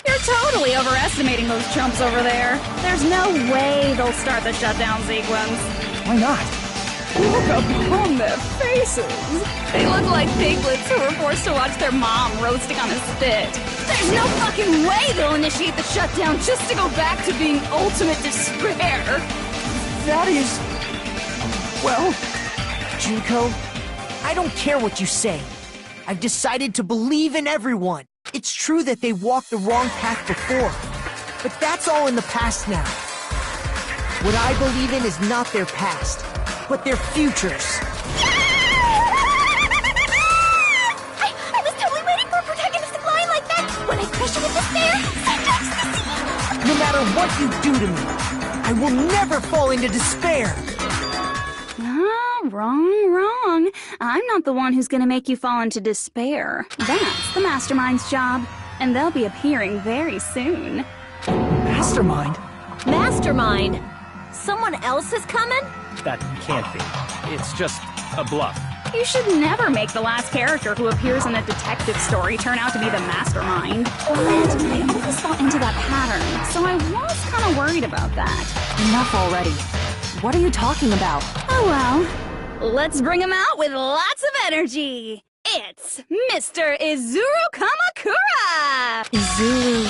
You're totally overestimating those chumps over there. There's no way they'll start the shutdown sequence. Why not? Look upon their faces. They look like piglets who were forced to watch their mom roasting on a spit. There's no fucking way they'll initiate the shutdown just to go back to being ultimate despair. That is... well... Junko, I don't care what you say. I've decided to believe in everyone. It's true that they walked the wrong path before, but that's all in the past now. What I believe in is not their past, but their futures. I was totally waiting for a protagonist line like that! When I crush you with despair, sometimes No matter what you do to me, I will never fall into despair! Wrong. I'm not the one who's gonna make you fall into despair. That's the Mastermind's job, and they'll be appearing very soon. Mastermind? Mastermind? Someone else is coming? That can't be. It's just a bluff. You should never make the last character who appears in a detective story turn out to be the Mastermind. But I always fall into that pattern, so I was kind of worried about that. Enough already. What are you talking about? Oh well. Let's bring him out with lots of energy. It's Mr. Izuru Kamakura! Izuru...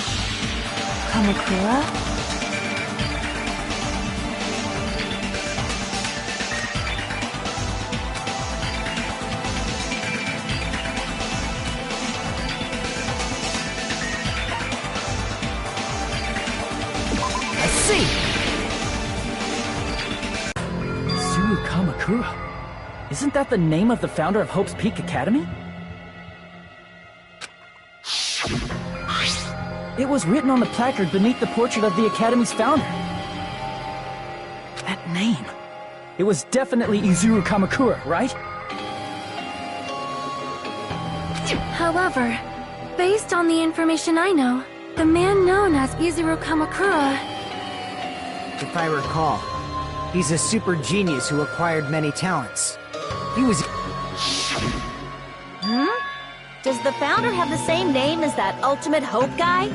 Kamakura? I see! Izuru Kamakura. Isn't that the name of the founder of Hope's Peak Academy? It was written on the placard beneath the portrait of the Academy's founder. That name. It was definitely Izuru Kamakura, right? However, based on the information I know, the man known as Izuru Kamakura... If I recall, he's a super genius who acquired many talents. He was... Does the founder have the same name as that Ultimate Hope guy?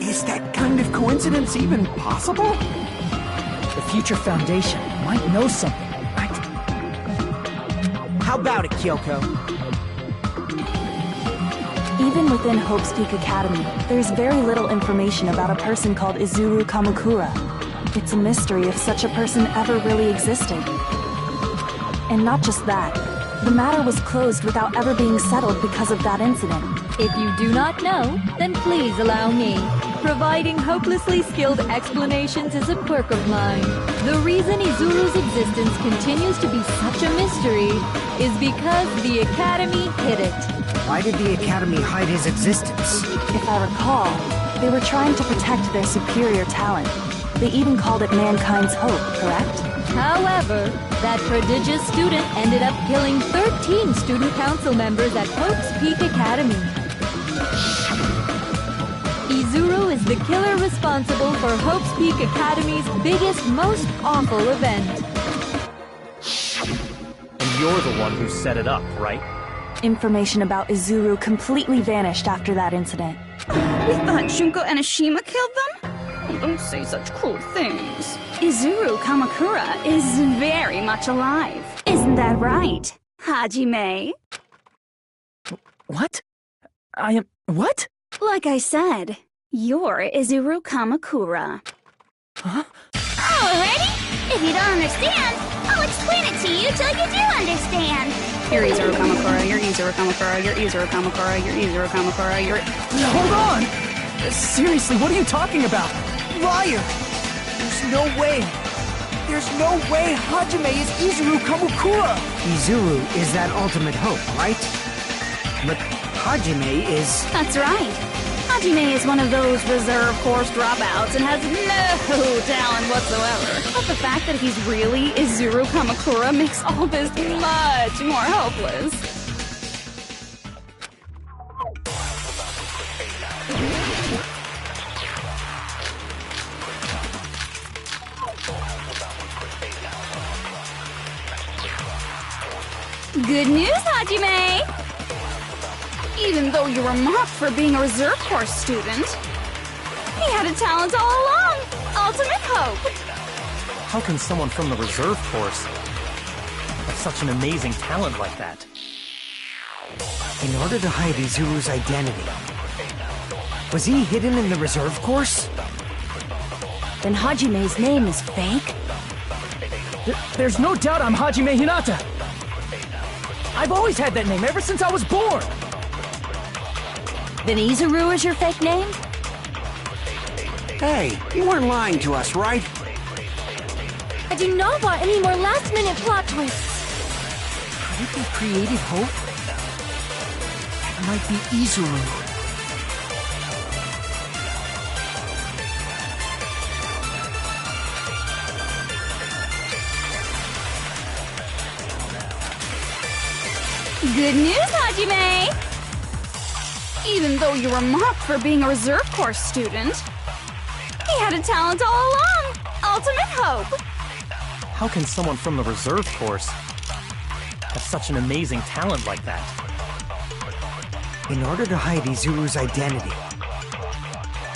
Is that kind of coincidence even possible? The Future Foundation might know something, right? How about it, Kyoko? Even within Hope's Peak Academy, there's very little information about a person called Izuru Kamakura. It's a mystery if such a person ever really existed. And not just that, the matter was closed without ever being settled because of that incident. If you do not know, then please allow me. Providing hopelessly skilled explanations is a quirk of mine. The reason Izuru's existence continues to be such a mystery is because the Academy hid it. Why did the Academy hide his existence? If I recall, they were trying to protect their superior talent. They even called it mankind's hope, correct? However, that prodigious student ended up killing 13 student council members at Hope's Peak Academy. Izuru is the killer responsible for Hope's Peak Academy's biggest, most awful event. And you're the one who set it up, right? Information about Izuru completely vanished after that incident. We thought Junko Enoshima killed them? Oh, don't say such cruel things. Izuru Kamakura is very much alive. Isn't that right, Hajime? What? I am... what? Like I said, you're Izuru Kamakura. Huh? Already? If you don't understand, I'll explain it to you till you do understand. You're Izuru Kamakura, you're Izuru Kamakura, you're Izuru Kamakura, you're Izuru Kamakura, you're... Hold on! Seriously, what are you talking about? Liar! There's no way! There's no way Hajime is Izuru Kamakura! Izuru is that ultimate hope, right? But Hajime is... That's right. Hajime is one of those reserve course dropouts and has no talent whatsoever. But the fact that he's really Izuru Kamakura makes all this much more hopeless. Good news, Hajime! Even though you were mocked for being a reserve course student, he had a talent all along! Ultimate hope! How can someone from the reserve course have such an amazing talent like that? In order to hide Izuru's identity, was he hidden in the reserve course? Then Hajime's name is fake? There's no doubt I'm Hajime Hinata! I've always had that name ever since I was born! Then Izuru is your fake name? Hey, you weren't lying to us, right? I do not want any more last-minute plot twists. Could it be created hope? That might be Izuru. Good news, Hajime! Even though you were mocked for being a reserve course student, he had a talent all along! Ultimate hope! How can someone from the reserve course have such an amazing talent like that? In order to hide Izuru's identity,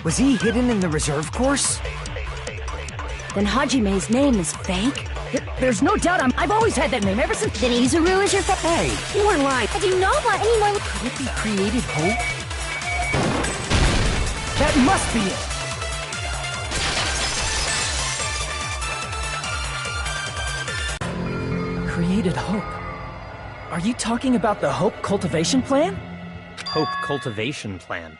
was he hidden in the reserve course? Then Hajime's name is fake? There's no doubt I've always had that name ever since... Then Izuru is your fake... Hey, you weren't lying. I do not want any more... Could it be created hope? That must be it! Created hope? Are you talking about the Hope Cultivation Plan? Hope Cultivation Plan?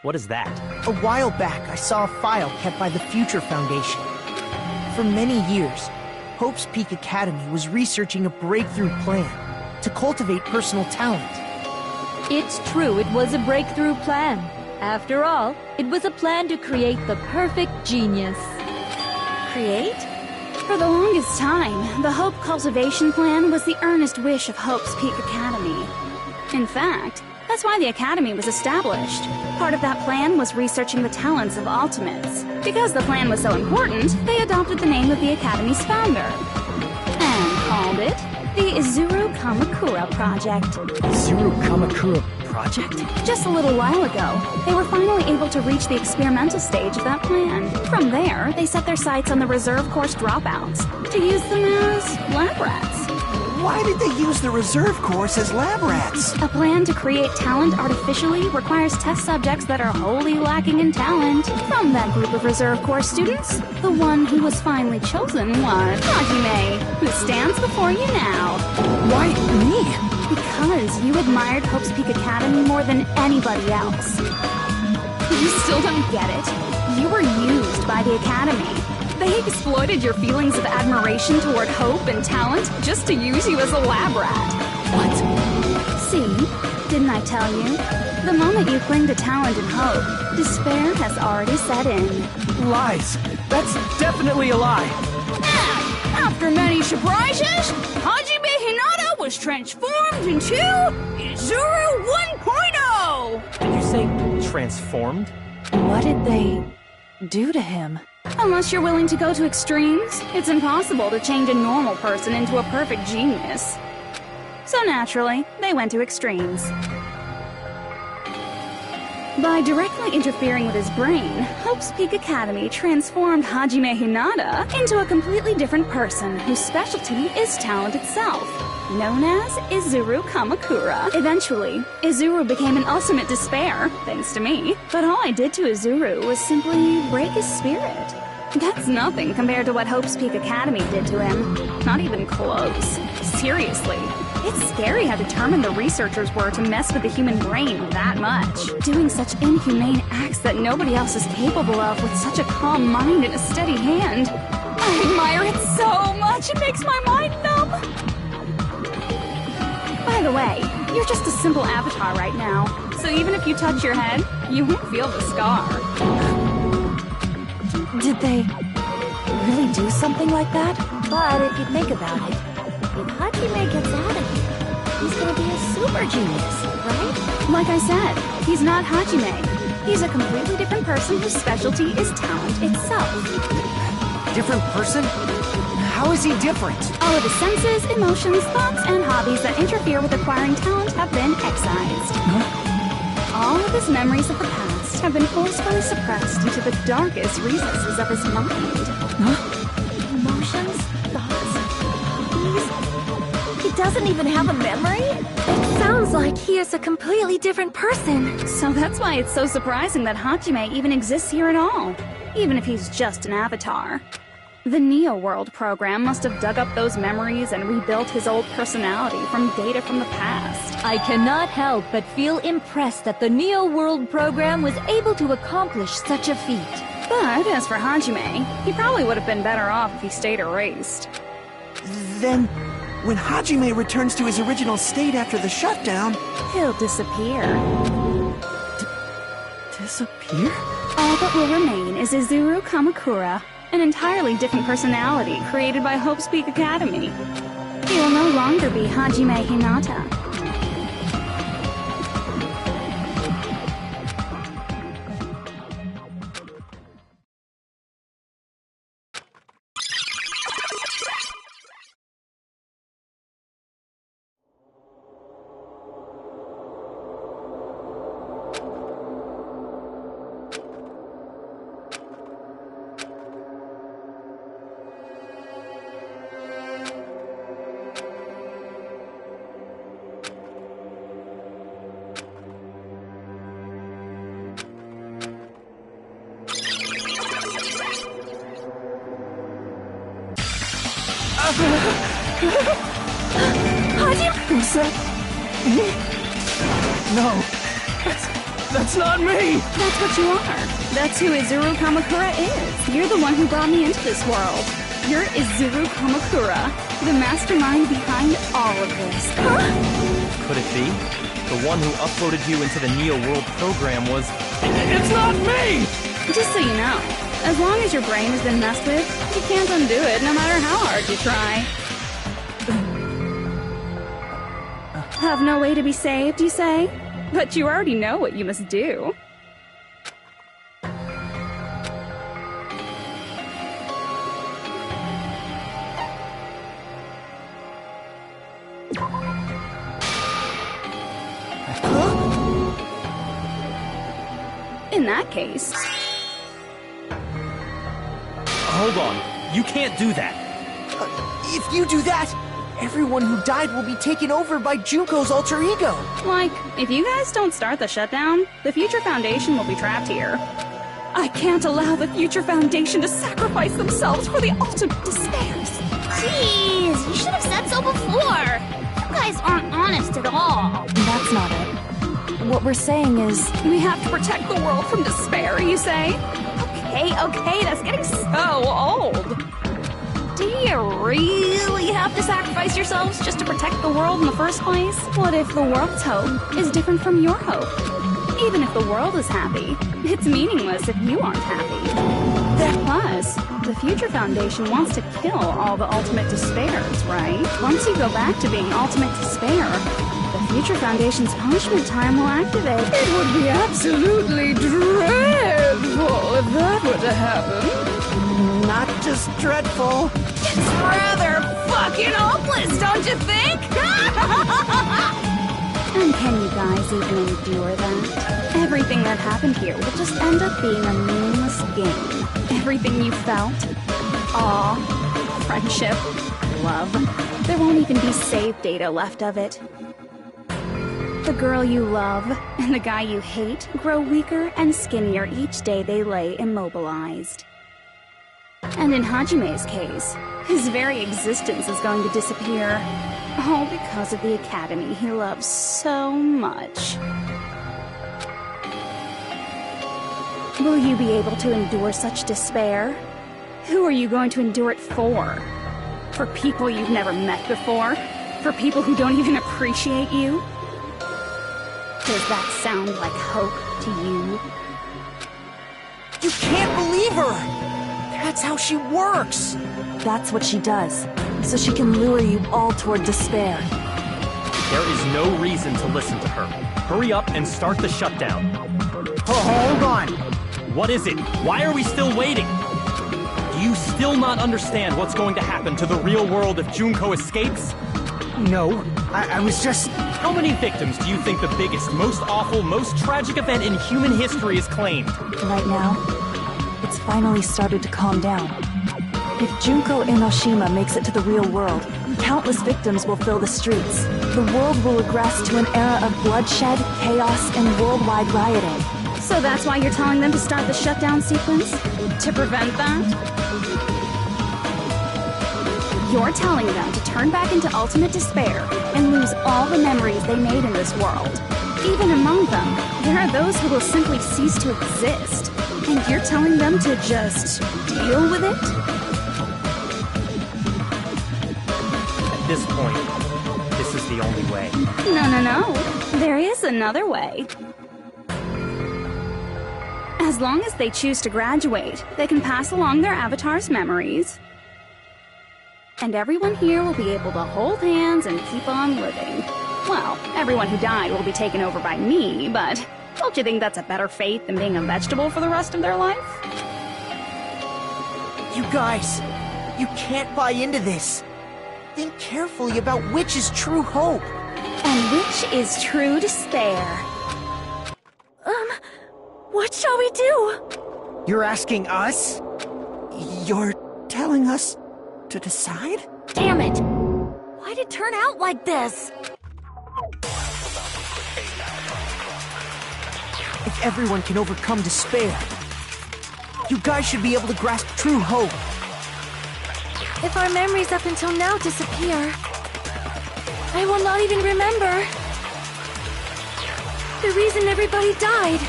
What is that? A while back, I saw a file kept by the Future Foundation. For many years, Hope's Peak Academy was researching a breakthrough plan to cultivate personal talent. It's true, it was a breakthrough plan. After all, it was a plan to create the perfect genius. Create? For the longest time, the Hope Cultivation Plan was the earnest wish of Hope's Peak Academy. In fact, that's why the Academy was established. Part of that plan was researching the talents of Ultimates. Because the plan was so important, they adopted the name of the Academy's founder. And called it the Izuru Kamakura Project. Izuru Kamakura Project? Just a little while ago, they were finally able to reach the experimental stage of that plan. From there, they set their sights on the reserve course dropouts to use them as lab rats. Why did they use the reserve course as lab rats? A plan to create talent artificially requires test subjects that are wholly lacking in talent. From that group of reserve course students, the one who was finally chosen was Hajime, who stands before you now. Why me? Because you admired Hope's Peak Academy more than anybody else. You still don't get it? You were used by the Academy. They exploited your feelings of admiration toward hope and talent just to use you as a lab rat. What? See? Didn't I tell you? The moment you cling to talent and hope, despair has already set in. Lies. That's definitely a lie. After many surprises, Hajime Hinata was transformed into Izuru 1.0! Did you say transformed? What did they do to him? Unless you're willing to go to extremes, it's impossible to change a normal person into a perfect genius. So naturally, they went to extremes. By directly interfering with his brain, Hope's Peak Academy transformed Hajime Hinata into a completely different person whose specialty is talent itself, known as Izuru Kamakura. Eventually, Izuru became an ultimate despair, thanks to me. But all I did to Izuru was simply break his spirit. That's nothing compared to what Hope's Peak Academy did to him. Not even close. Seriously. It's scary how determined the researchers were to mess with the human brain that much. Doing such inhumane acts that nobody else is capable of with such a calm mind and a steady hand. I admire it so much, it makes my mind numb. By the way, you're just a simple avatar right now, so even if you touch your head, you won't feel the scar. Did they really do something like that? But if you think about it, if Hajime gets out of here, he's gonna be a super genius, right? Like I said, he's not Hajime. He's a completely different person whose specialty is talent itself. Different person? How is he different? All of his senses, emotions, thoughts, and hobbies that interfere with acquiring talent have been excised. All of his memories of the past have been forcefully suppressed into the darkest recesses of his mind. Emotions, thoughts, hobbies. He doesn't even have a memory? It sounds like he is a completely different person. So that's why it's so surprising that Hajime even exists here at all, even if he's just an avatar. The Neo World program must have dug up those memories and rebuilt his old personality from data from the past. I cannot help but feel impressed that the Neo World program was able to accomplish such a feat. But as for Hajime, he probably would have been better off if he stayed erased. Then, when Hajime returns to his original state after the shutdown, he'll disappear. Disappear? All that will remain is Izuru Kamakura, an entirely different personality created by Hope's Peak Academy. He will no longer be Hajime Hinata. Was that me? No. That's not me! That's what you are. That's who Izuru Kamakura is. You're the one who brought me into this world. You're Izuru Kamakura, the mastermind behind all of this. Huh? Could it be? The one who uploaded you into the Neo World program was... It's not me! Just so you know, as long as your brain has been messed with, you can't undo it no matter how hard you try. Have no way to be saved, you say? But you already know what you must do. In that case... Hold on. You can't do that. If you do that, everyone who died will be taken over by Junko's alter ego. Like, if you guys don't start the shutdown, the Future Foundation will be trapped here. I can't allow the Future Foundation to sacrifice themselves for the ultimate despairs. Jeez, you should have said so before. You guys aren't honest at all. That's not it. what we're saying is... We have to protect the world from despair, you say? Okay, that's getting so old. Do you really have to sacrifice yourselves just to protect the world in the first place? What if the world's hope is different from your hope? Even if the world is happy, it's meaningless if you aren't happy. Plus, the Future Foundation wants to kill all the ultimate despairs, right? Once you go back to being ultimate despair, the Future Foundation's punishment time will activate. It would be absolutely dreadful if that were to happen. Not just dreadful. It's rather fucking hopeless, don't you think? And can you guys even endure that? Everything that happened here will just end up being a meaningless game. Everything you felt, awe, friendship, love, there won't even be save data left of it. The girl you love and the guy you hate grow weaker and skinnier each day they lay immobilized. And in Hajime's case, his very existence is going to disappear. All because of the academy he loves so much. Will you be able to endure such despair? Who are you going to endure it for? For people you've never met before? For people who don't even appreciate you? Does that sound like hope to you? You can't believe her! That's how she works! That's what she does, so she can lure you all toward despair. There is no reason to listen to her. Hurry up and start the shutdown. Hold on! What is it? Why are we still waiting? Do you still not understand what's going to happen to the real world if Junko escapes? No, I was just... How many victims do you think the biggest, most awful, most tragic event in human history has claimed? Right now, it's finally started to calm down. If Junko Enoshima makes it to the real world, countless victims will fill the streets. The world will regress to an era of bloodshed, chaos, and worldwide rioting. So that's why you're telling them to start the shutdown sequence? To prevent that? You're telling them to turn back into ultimate despair and lose all the memories they made in this world. Even among them, there are those who will simply cease to exist. And you're telling them to just deal with it? At this point, this is the only way. No. There is another way. As long as they choose to graduate, they can pass along their avatar's memories. And everyone here will be able to hold hands and keep on living. Well, everyone who died will be taken over by me, but don't you think that's a better fate than being a vegetable for the rest of their life? You guys, you can't buy into this. Think carefully about which is true hope. And which is true despair. What shall we do? You're asking us? You're telling us to decide? Damn it! Why'd it turn out like this? If everyone can overcome despair, you guys should be able to grasp true hope. If our memories up until now disappear, I will not even remember the reason everybody died.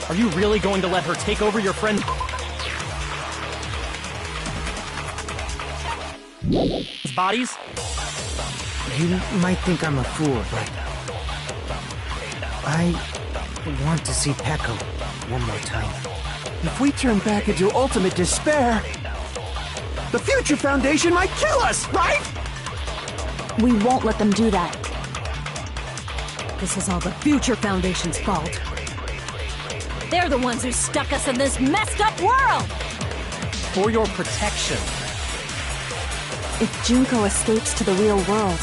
Are you really going to let her take over your friend's bodies? You might think I'm a fool, but I want to see Peko one more time. If we turn back into ultimate despair, the Future Foundation might kill us, right? We won't let them do that. This is all the Future Foundation's fault. They're the ones who stuck us in this messed up world! For your protection. If Junko escapes to the real world,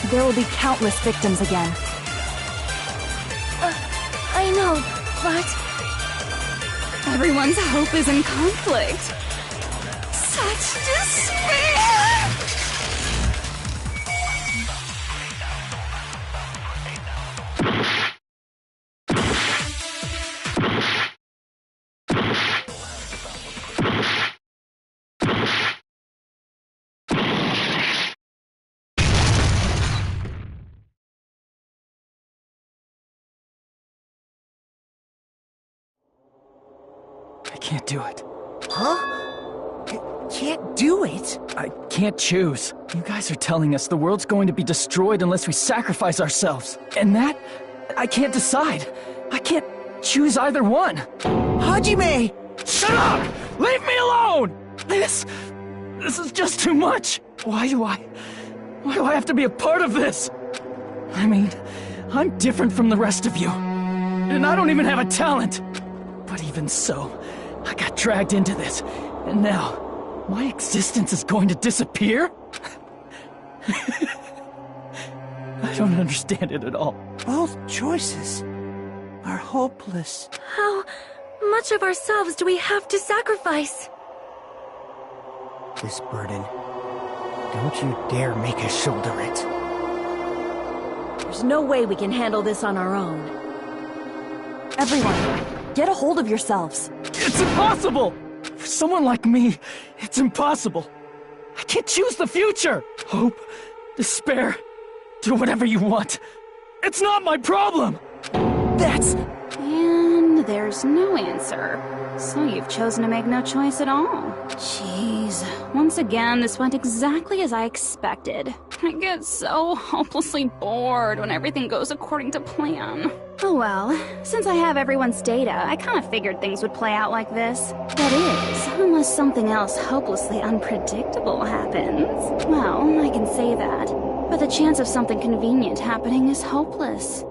there will be countless victims again. I know, but... Everyone's hope is in conflict. Such despair! can't do it. Huh? Can't do it? I can't choose. You guys are telling us the world's going to be destroyed unless we sacrifice ourselves. And that, I can't decide. I can't choose either one. Hajime! Shut up! Leave me alone! This is just too much. Why do I have to be a part of this? I mean, I'm different from the rest of you. And I don't even have a talent. But even so, I got dragged into this. And now, my existence is going to disappear? I don't understand it at all. Both choices are hopeless. How much of ourselves do we have to sacrifice? This burden, don't you dare make us shoulder it. There's no way we can handle this on our own. Everyone, get a hold of yourselves. It's impossible! For someone like me, it's impossible. I can't choose the future! Hope, despair, do whatever you want. It's not my problem! That's... And there's no answer. So you've chosen to make no choice at all. Jeez. Once again, this went exactly as I expected. I get so hopelessly bored when everything goes according to plan. Oh well, since I have everyone's data, I kind of figured things would play out like this. That is, unless something else hopelessly unpredictable happens. Well, I can say that. But the chance of something convenient happening is hopeless.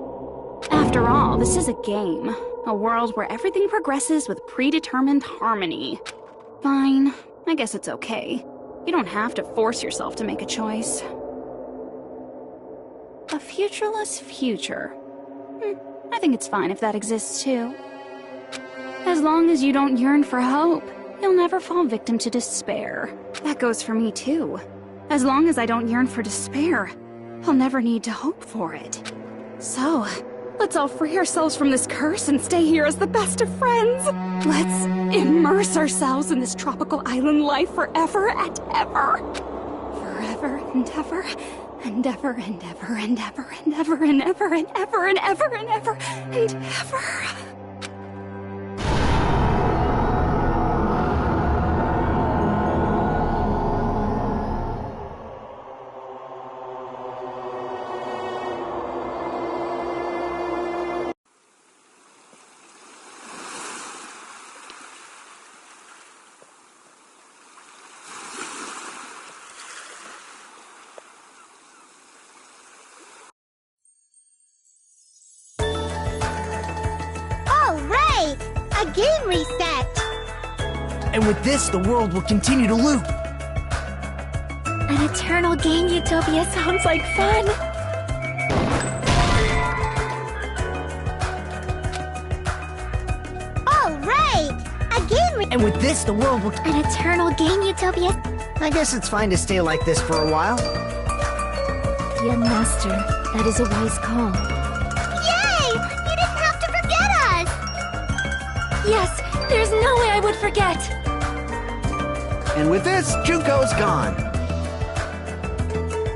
After all, this is a game. A world where everything progresses with predetermined harmony. Fine, I guess it's okay. You don't have to force yourself to make a choice. A futureless future. I think it's fine if that exists too. As long as you don't yearn for hope, you'll never fall victim to despair. That goes for me too. As long as I don't yearn for despair, I'll never need to hope for it. So, let's all free ourselves from this curse and stay here as the best of friends. Let's immerse ourselves in this tropical island life forever and ever. Forever and ever, and ever and ever and ever and ever and ever and ever and ever and ever and ever. A game reset! And with this, the world will continue to loop. An eternal game utopia sounds like fun! Alright! A game And with this, the world will... An eternal game utopia... I guess it's fine to stay like this for a while. Young master, that is a wise call. Yes, there's no way I would forget! And with this, Junko's gone.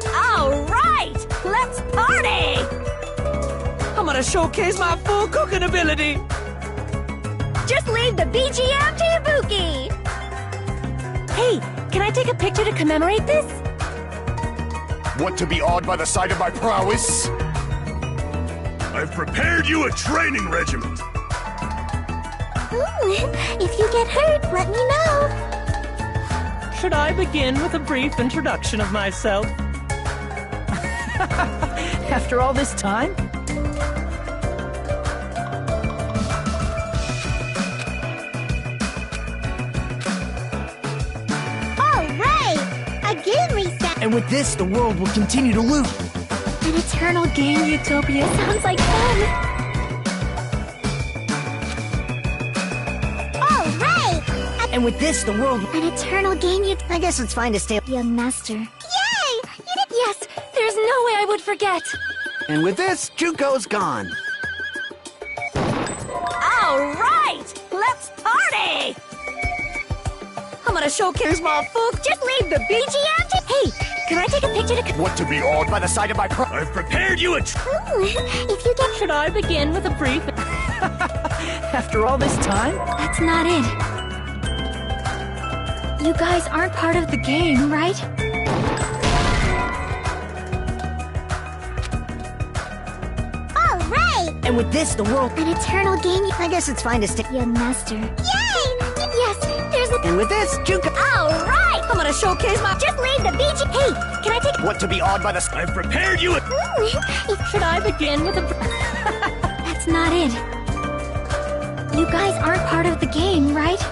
Alright! Let's party! I'm gonna showcase my full cooking ability! Just leave the BGM to Ibuki! Hey, can I take a picture to commemorate this? Want to be awed by the sight of my prowess? I've prepared you a training regiment. If you get hurt, let me know. Should I begin with a brief introduction of myself? After all this time? Alright! A game reset! And with this, the world will continue to loop. An eternal game utopia sounds like fun! And with this, the world... An eternal game I guess it's fine to stay... Young master. Yay! You did... Yes! There's no way I would forget! And with this, Junko's gone. Alright! Let's party! I'm gonna showcase my full... Just leave the BGM to... Hey, can I take a picture to... Want to be awed by the sight of my I've prepared you a... if you get... Should I begin with a brief... After all this time? That's not it. You guys aren't part of the game, right? All right! And with this, the world... An eternal game. I guess it's fine to stay... Young master. Yay! Yes, there's a... And with this, Juka... All right! I'm gonna showcase my... Just leave the BG. Hey, can I take... What to be awed by the... I've prepared you a... Should I begin with a... That's not it. You guys aren't part of the game, right?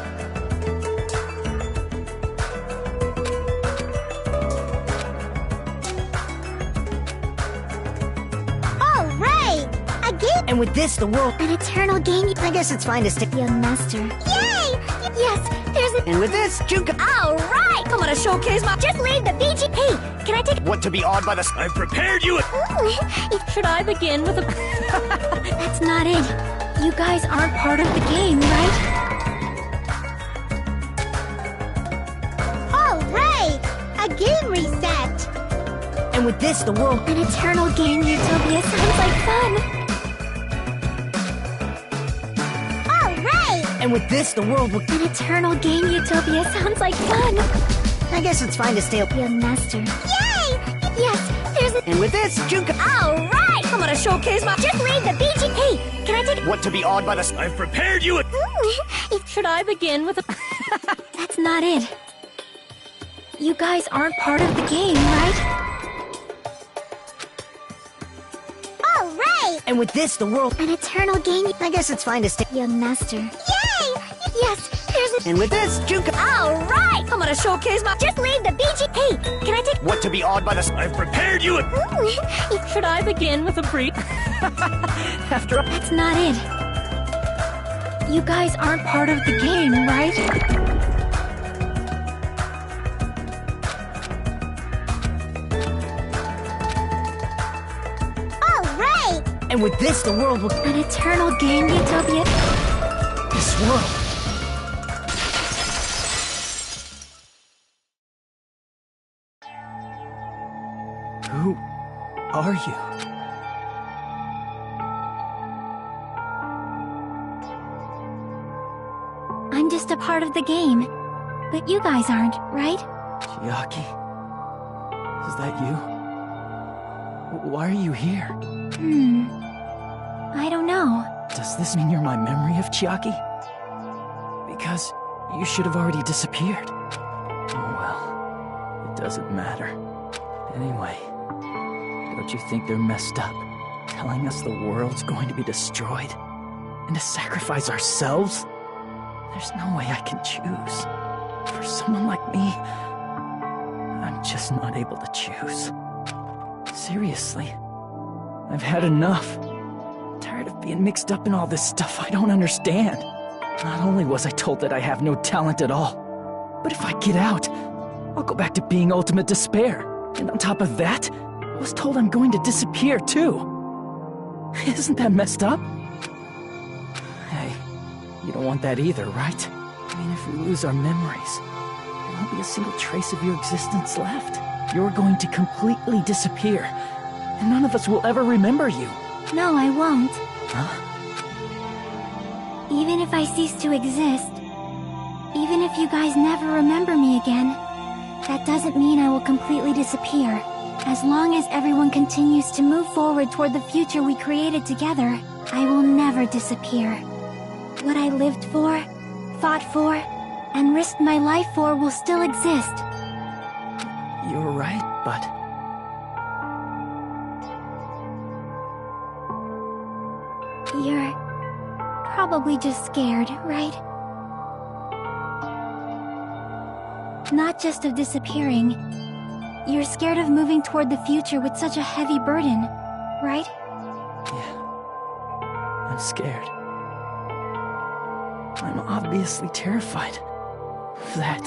All right! A game... And with this, the world... An eternal game. I guess it's fine to stay... Young master. Yay! Yes, there's a... And with this, Juka... All right! I'm gonna showcase my... Just leave the BG. Hey, can I take... What to be awed by the... I've prepared you a... Should I begin with a... That's not it. You guys aren't part of the game, right? All right! A game reset! And with this, the world... An eternal game utopia sounds like fun! All right! And with this, the world will... An eternal game utopia sounds like fun! I guess it's fine to stay... Young master. Yay! Yes, there's a... And with this, Juka... All right! I'm gonna showcase my... Just leave the BG. Hey, can I take... What to be awed by the... I've prepared you a... Should I begin with a... That's not it. You guys aren't part of the game, right? All right! And with this, the world... An eternal game... I guess it's fine to stay... Young master. Yay! Yes, there's a... And with this, Juka... All right! I'm gonna showcase my... Just leave the BG. Hey, can I take... What to be awed by the... I've prepared you a... Should I begin with a brief... After all... That's not it. You guys aren't part of the game, right? All right! And with this, the world will... An eternal game utopia... This world. Who are you? I'm just a part of the game. But you guys aren't, right? Chiaki? Is that you? Why are you here? I don't know. Does this mean you're my memory of Chiaki? Because you should have already disappeared. Oh well, it doesn't matter. Anyway, don't you think they're messed up? Telling us the world's going to be destroyed? And to sacrifice ourselves? There's no way I can choose. For someone like me, I'm just not able to choose. Seriously, I've had enough. Tired of being mixed up in all this stuff I don't understand. Not only was I told that I have no talent at all, but if I get out, I'll go back to being ultimate despair. And on top of that, I was told I'm going to disappear too. Isn't that messed up? Hey, you don't want that either, right? I mean, if we lose our memories, there won't be a single trace of your existence left. You're going to completely disappear, and none of us will ever remember you. No, I won't. Huh? Even if I cease to exist, even if you guys never remember me again, that doesn't mean I will completely disappear. As long as everyone continues to move forward toward the future we created together, I will never disappear. What I lived for, fought for, and risked my life for will still exist. You're right, but... You're probably just scared, right? Not just of disappearing. You're scared of moving toward the future with such a heavy burden, right? Yeah. I'm scared. I'm obviously terrified of that.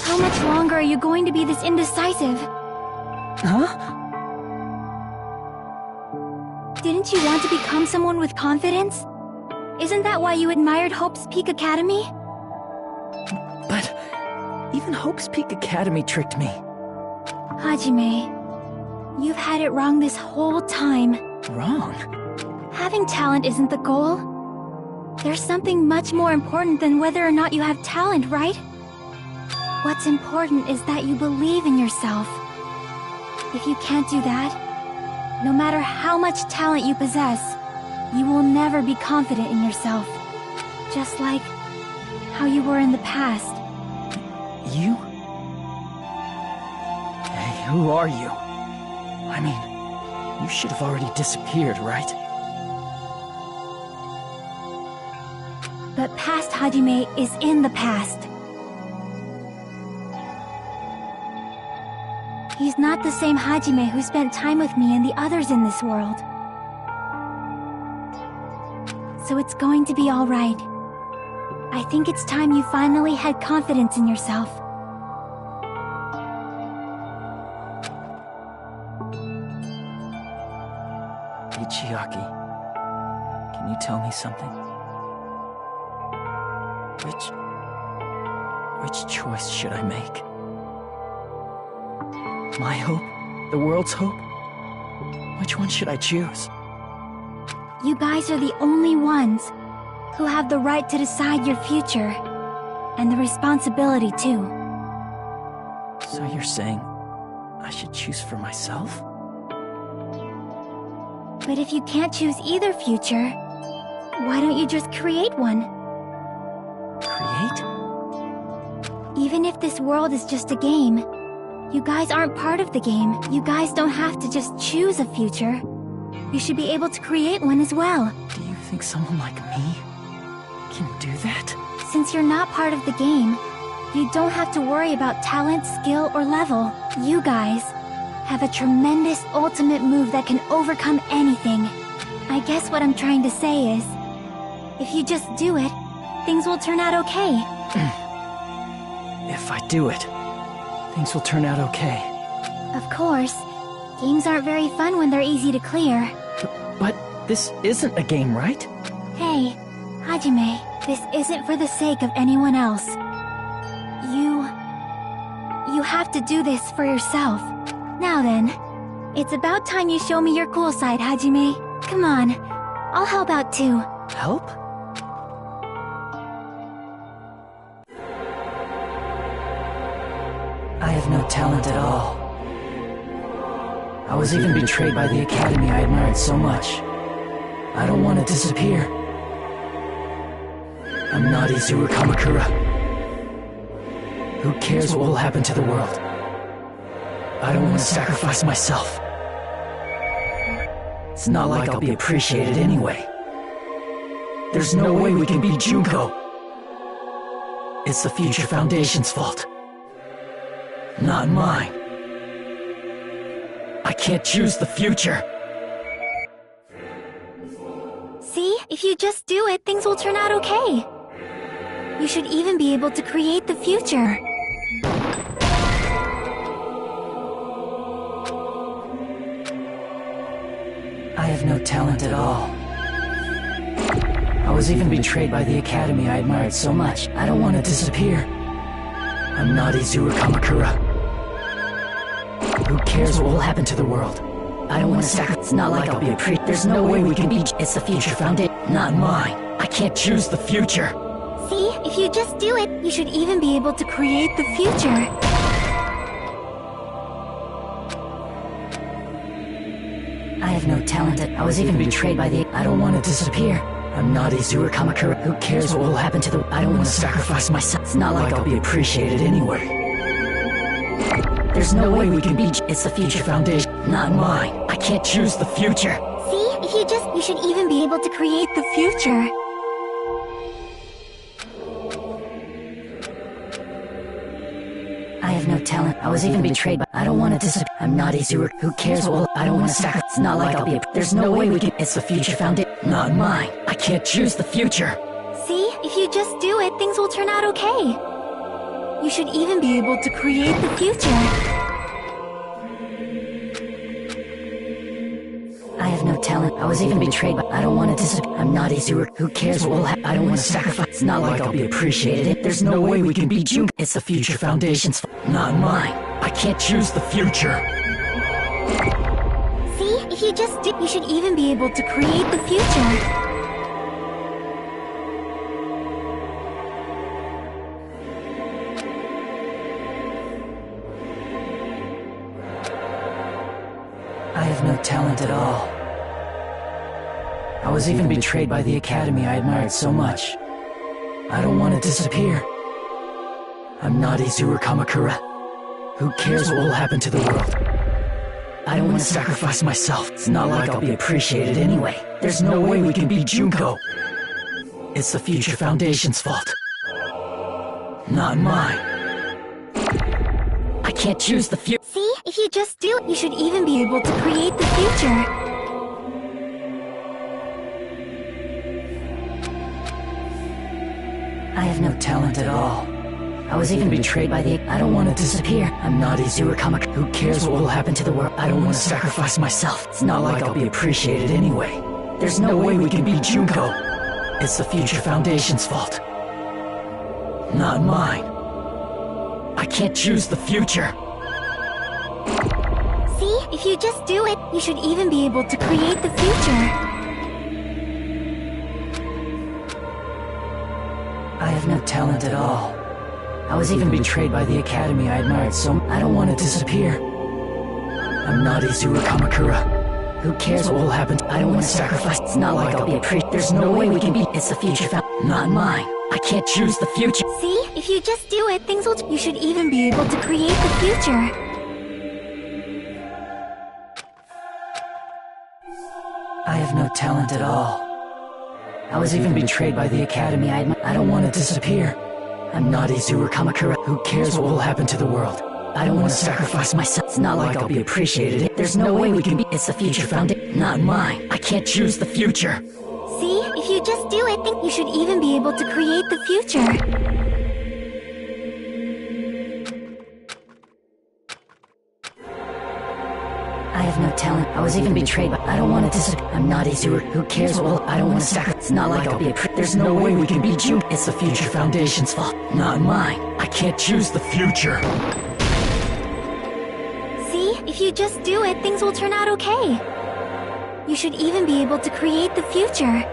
How much longer are you going to be this indecisive? Huh? Didn't you want to become someone with confidence? Isn't that why you admired Hope's Peak Academy? But even Hope's Peak Academy tricked me. Hajime, you've had it wrong this whole time. Wrong? having talent isn't the goal. There's something much more important than whether or not you have talent, right? What's important is that you believe in yourself. If you can't do that, no matter how much talent you possess, you will never be confident in yourself. Just like how you were in the past. You? Hey, who are you? I mean, you should have already disappeared, right? But past Hajime is in the past. He's not the same Hajime who spent time with me and the others in this world. So it's going to be alright. I think it's time you finally had confidence in yourself. Ichiaki, can you tell me something? Which choice should I make? My hope? The world's hope? Which one should I choose? You guys are the only ones who have the right to decide your future, and the responsibility too. So you're saying I should choose for myself? But if you can't choose either future, why don't you just create one? Create? Even if this world is just a game, you guys aren't part of the game. You guys don't have to just choose a future. You should be able to create one as well. Do you think someone like me can do that? Since you're not part of the game, you don't have to worry about talent, skill, or level. You guys have a tremendous ultimate move that can overcome anything. I guess what I'm trying to say is, if you just do it, things will turn out okay. If I do it, things will turn out okay. Of course. Games aren't very fun when they're easy to clear. But this isn't a game, right? Hey, Hajime, this isn't for the sake of anyone else. You have to do this for yourself. Now then, it's about time you show me your cool side, Hajime. Come on, I'll help out too. Help? I have no talent at all. I was even betrayed by the academy I admired so much. I don't want to disappear. I'm not Izuru Kamakura. Who cares what will happen to the world? I don't want to sacrifice myself. It's not like I'll be appreciated anyway. There's no way we can beat Junko. It's the Future Foundation's fault. Not mine. I can't choose the future. See? If you just do it, things will turn out okay. You should even be able to create the future. I have no talent at all. I was even betrayed by the academy I admired so much. I don't want to disappear. I'm not Izuru Kamakura. Who cares what will happen to the world? I don't want to sacrifice. It's not like I'll be a priest. There's no way we can beat. It's the Future Foundation, not mine. I can't choose the future. See? If you just do it, you should even be able to create the future. I have no talent. I was even betrayed by the. I don't want to disappear. I'm not Izuru Kamakura. Who cares what will happen to the. I don't want to sacrifice myself. It's not like I'll be appreciated anyway. There's no way we can beat. It's the Future Foundation, not mine. I can't choose the future. See? If you should even be able to create the future. I have no talent. I was even betrayed by. I don't want to disappear. I'm not Izuru. Who cares what will. I don't want to sacrifice. It's not like I'll be. There's no way we can. It's the Future Foundation, not mine. I can't choose the future. See? If you just do it, things will turn out okay. You should even be able to create the future. I have no talent. I was even betrayed by. I don't want to disappear. I'm not Izuru. Who cares what will happen? I don't want to sacrifice. It's not like I'll be appreciated. There's no way we can beat Junko. It's the Future Foundation's fault, not mine. I can't choose the future. See? If if you just do, you should even be able to create the future. I have no talent at all. I was even betrayed by the academy I admired so much. I don't want to disappear. I'm not Izuru Kamakura. Who cares what will happen to the world? I don't want to sacrifice myself. It's not like I'll be appreciated anyway. There's no way we can beat Junko. It's the Future Foundation's fault. Not mine. I can't choose the future. See? If you just do, you should even be able to create the future. I have no talent at all. I was even betrayed by the... I don't want to disappear. I'm not Izuru Kamakura. Who cares what will happen to the world? I don't want to sacrifice myself. It's not like I'll be appreciated anyway. There's no way we can beat Junko. It's the Future Foundation's fault. Not mine. I can't choose the future. See? If you just do it, you should even be able to create the future. I have no talent at all. I was even betrayed by the academy I admired so much. I don't want to disappear. I'm not Izuru Kamakura. Who cares what will happen? I don't want to sacrifice. It's not like I'll be appreciated. There's no way we can beat. It's the future not mine. I can't choose the future. See? If you just do it, things will... You should even be able to create the future. I have no talent at all. I was even betrayed by the academy I don't want to disappear. I'm not Izuru Kamakura. Who cares what will happen to the world? I don't want to sacrifice myself. It's not like I'll be appreciated. There's no way we can be. It's the Future Foundation, not mine. I can't choose the future. See? If you just do it, you should even be able to create the future. I have no talent. I was even betrayed, but I don't want to disappear. I'm not Izuru. Who cares? Well, I don't want to sacrifice. It's not like I'll be There's no way we can beat you. It's the Future Foundation's fault, not mine. I can't choose the future. See? If you just do it, things will turn out okay. You should even be able to create the future.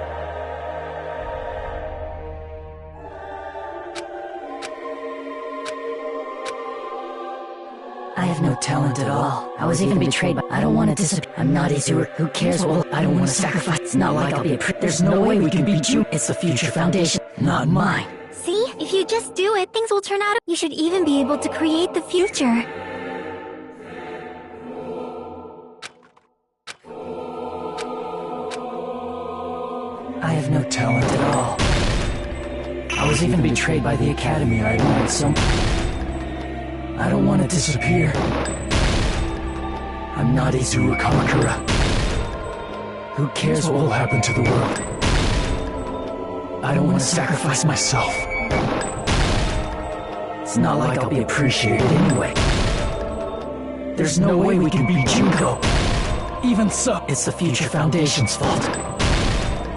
I have no talent at all. I was even betrayed, but I don't want to disappear. I'm not Izuru. Who cares? Well, I don't want to sacrifice. It's not like I'll be There's no way we can beat you. It's the Future Foundation, not mine. See? If you just do it, things will turn out. You should even be able to create the future. I have no talent at all. I was even betrayed by the academy I admired so much. I don't want to disappear. I'm not Izuru Kamakura. Who cares what will happen to the world? I don't want to sacrifice myself. It's not like I'll be appreciated anyway. There's no way we can beat Junko. Even so, it's the Future Foundation's fault.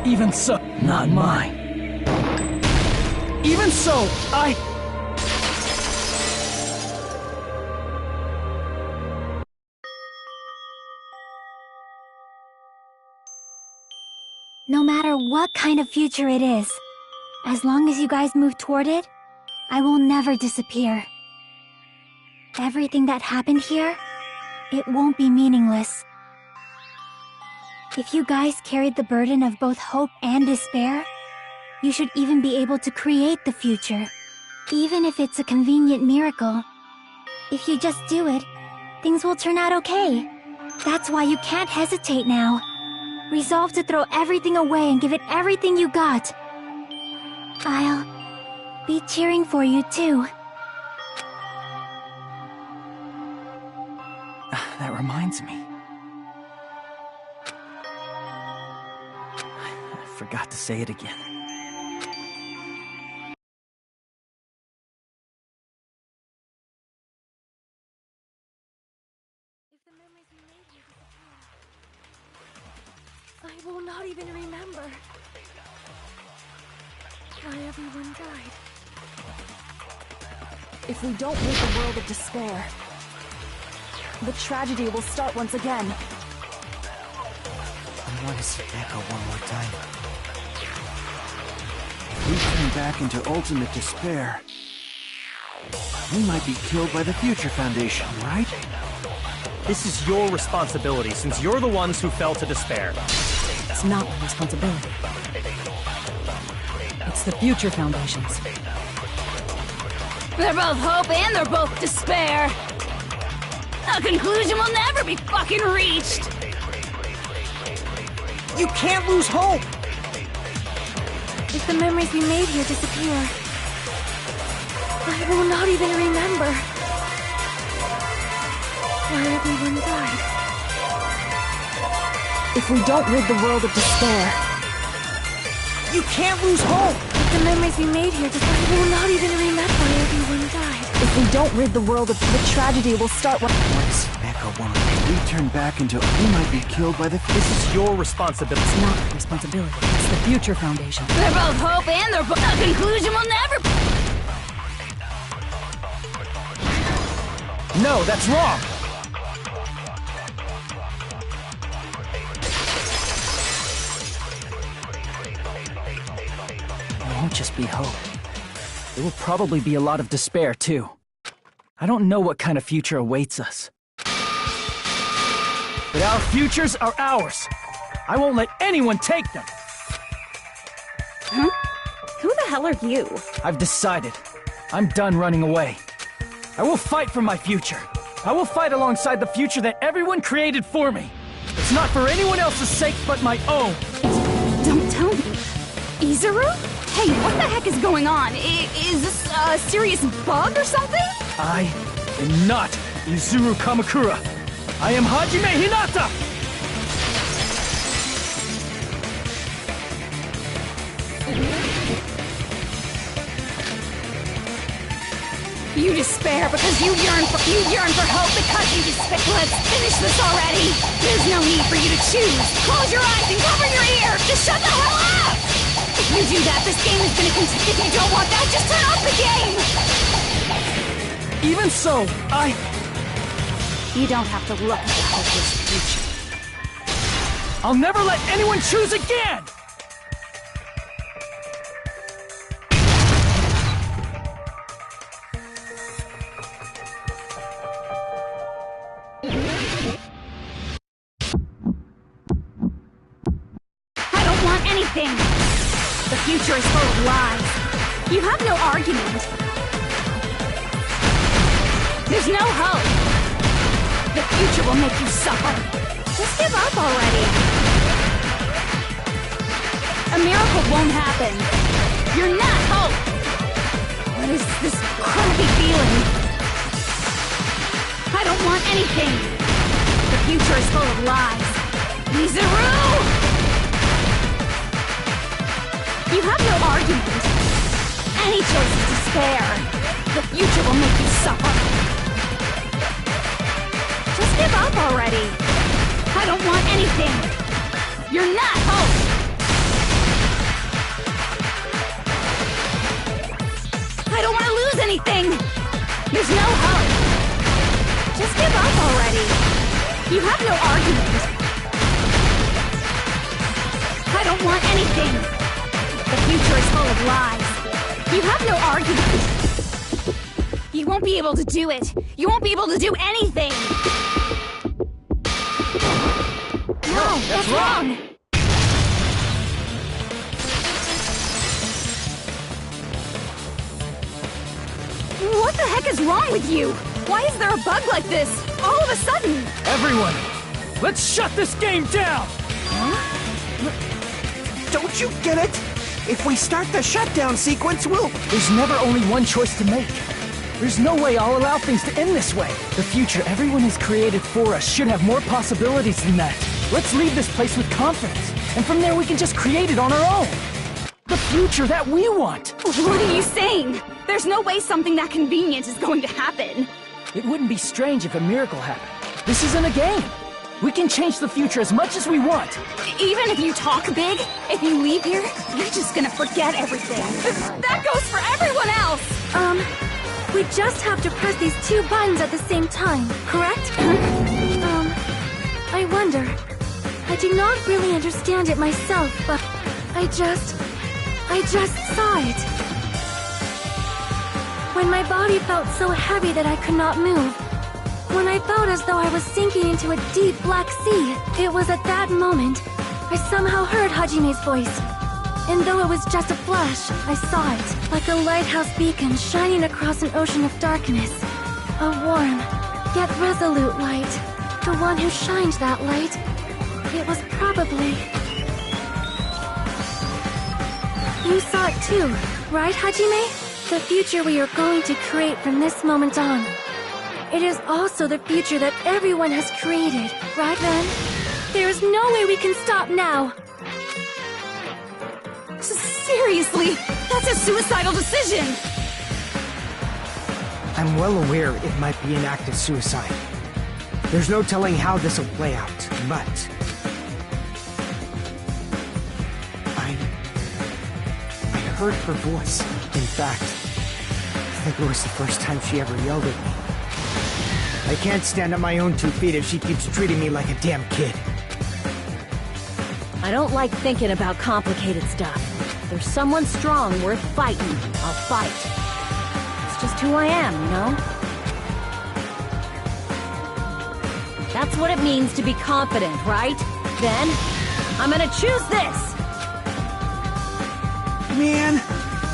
Even so, not mine. Even so, No matter what kind of future it is, as long as you guys move toward it, I will never disappear. Everything that happened here, it won't be meaningless. If you guys carried the burden of both hope and despair, you should even be able to create the future, even if it's a convenient miracle. If you just do it, things will turn out okay. That's why you can't hesitate now. Resolve to throw everything away and give it everything you got. I'll be cheering for you too. That reminds me. I forgot to say it again. I will not even remember why everyone died. If we don't rid the world of despair, the tragedy will start once again. want to see Echo one more time. If we turn back into ultimate despair, we might be killed by the Future Foundation, right? This is your responsibility, since you're the ones who fell to despair. It's not my responsibility. It's the Future Foundation's. They're both hope and they're both despair. A conclusion will never be fucking reached. You can't lose hope! If the memories we made here disappear, I will not even remember where everyone died. If we don't rid the world of despair, you can't lose hope! If the memories we made here disappear, I will not even remember where everyone died. if we don't rid the world of the tragedy will start when— Once Echo woman, we turn back into— we might be killed by the— This is your responsibility. It's not my responsibility. It's the Future Foundation. They're both hope and they're both— a conclusion will never— No, that's wrong! It won't just be hope. There will probably be a lot of despair, too. I don't know what kind of future awaits us. But our futures are ours. I won't let anyone take them. Huh? Who the hell are you? I've decided. I'm done running away. I will fight for my future. I will fight alongside the future that everyone created for me. It's not for anyone else's sake but my own. Don't tell me. Izuru? Hey, what the heck is going on? Is this a serious bug or something? I am not Izuru Kamakura. I am Hajime Hinata! You despair because you yearn for hope because you despair. Let's finish this already. There's no need for you to choose. Close your eyes and cover your ears. Just shut the hell up! If you do that, this game is gonna continue. If you don't want that, just turn off the game! Even so, You don't have to look at the hopeless future. I'll never let anyone choose again! I don't want anything! The future is full of lies. You have no argument. There's no hope. The future will make you suffer. Just give up already. A miracle won't happen. You're not hope. What is this crappy feeling? I don't want anything. The future is full of lies. Izuru! You have no argument. Any choice is despair. The future will make you suffer. Just give up already. I don't want anything. You're not hope. I don't want to lose anything. There's no hope. Just give up already. You have no argument. I don't want anything. The future is full of lies. You have no argument. You won't be able to do it. You won't be able to do anything. No, that's wrong. What the heck is wrong with you? Why is there a bug like this, all of a sudden? Everyone, let's shut this game down! Don't you get it? If we start the shutdown sequence, There's never only one choice to make. There's no way I'll allow things to end this way. The future everyone has created for us should have more possibilities than that. Let's leave this place with confidence, and from there we can just create it on our own. The future that we want! What are you saying? There's no way something that convenient is going to happen. It wouldn't be strange if a miracle happened. This isn't a game. We can change the future as much as we want. Even if you talk big, if you leave here, you're just gonna forget everything. That goes for everyone else! We just have to press these two buttons at the same time, correct? I wonder, I do not really understand it myself, but I just saw it. When my body felt so heavy that I could not move, when I felt as though I was sinking into a deep black sea, it was at that moment I somehow heard Hajime's voice. And though it was just a flash, I saw it, like a lighthouse beacon shining across an ocean of darkness. A warm, yet resolute light. The one who shined that light, it was probably... You saw it too, right, Hajime? The future we are going to create from this moment on. It is also the future that everyone has created, right then? There is no way we can stop now. Seriously, that's a suicidal decision! I'm well aware it might be an act of suicide. There's no telling how this will play out, but... I heard her voice. In fact, I think it was the first time she ever yelled at me. I can't stand on my own 2 feet if she keeps treating me like a damn kid. I don't like thinking about complicated stuff. If there's someone strong worth fighting, I'll fight. It's just who I am, you know? That's what it means to be confident, right? Then, I'm gonna choose this! Man,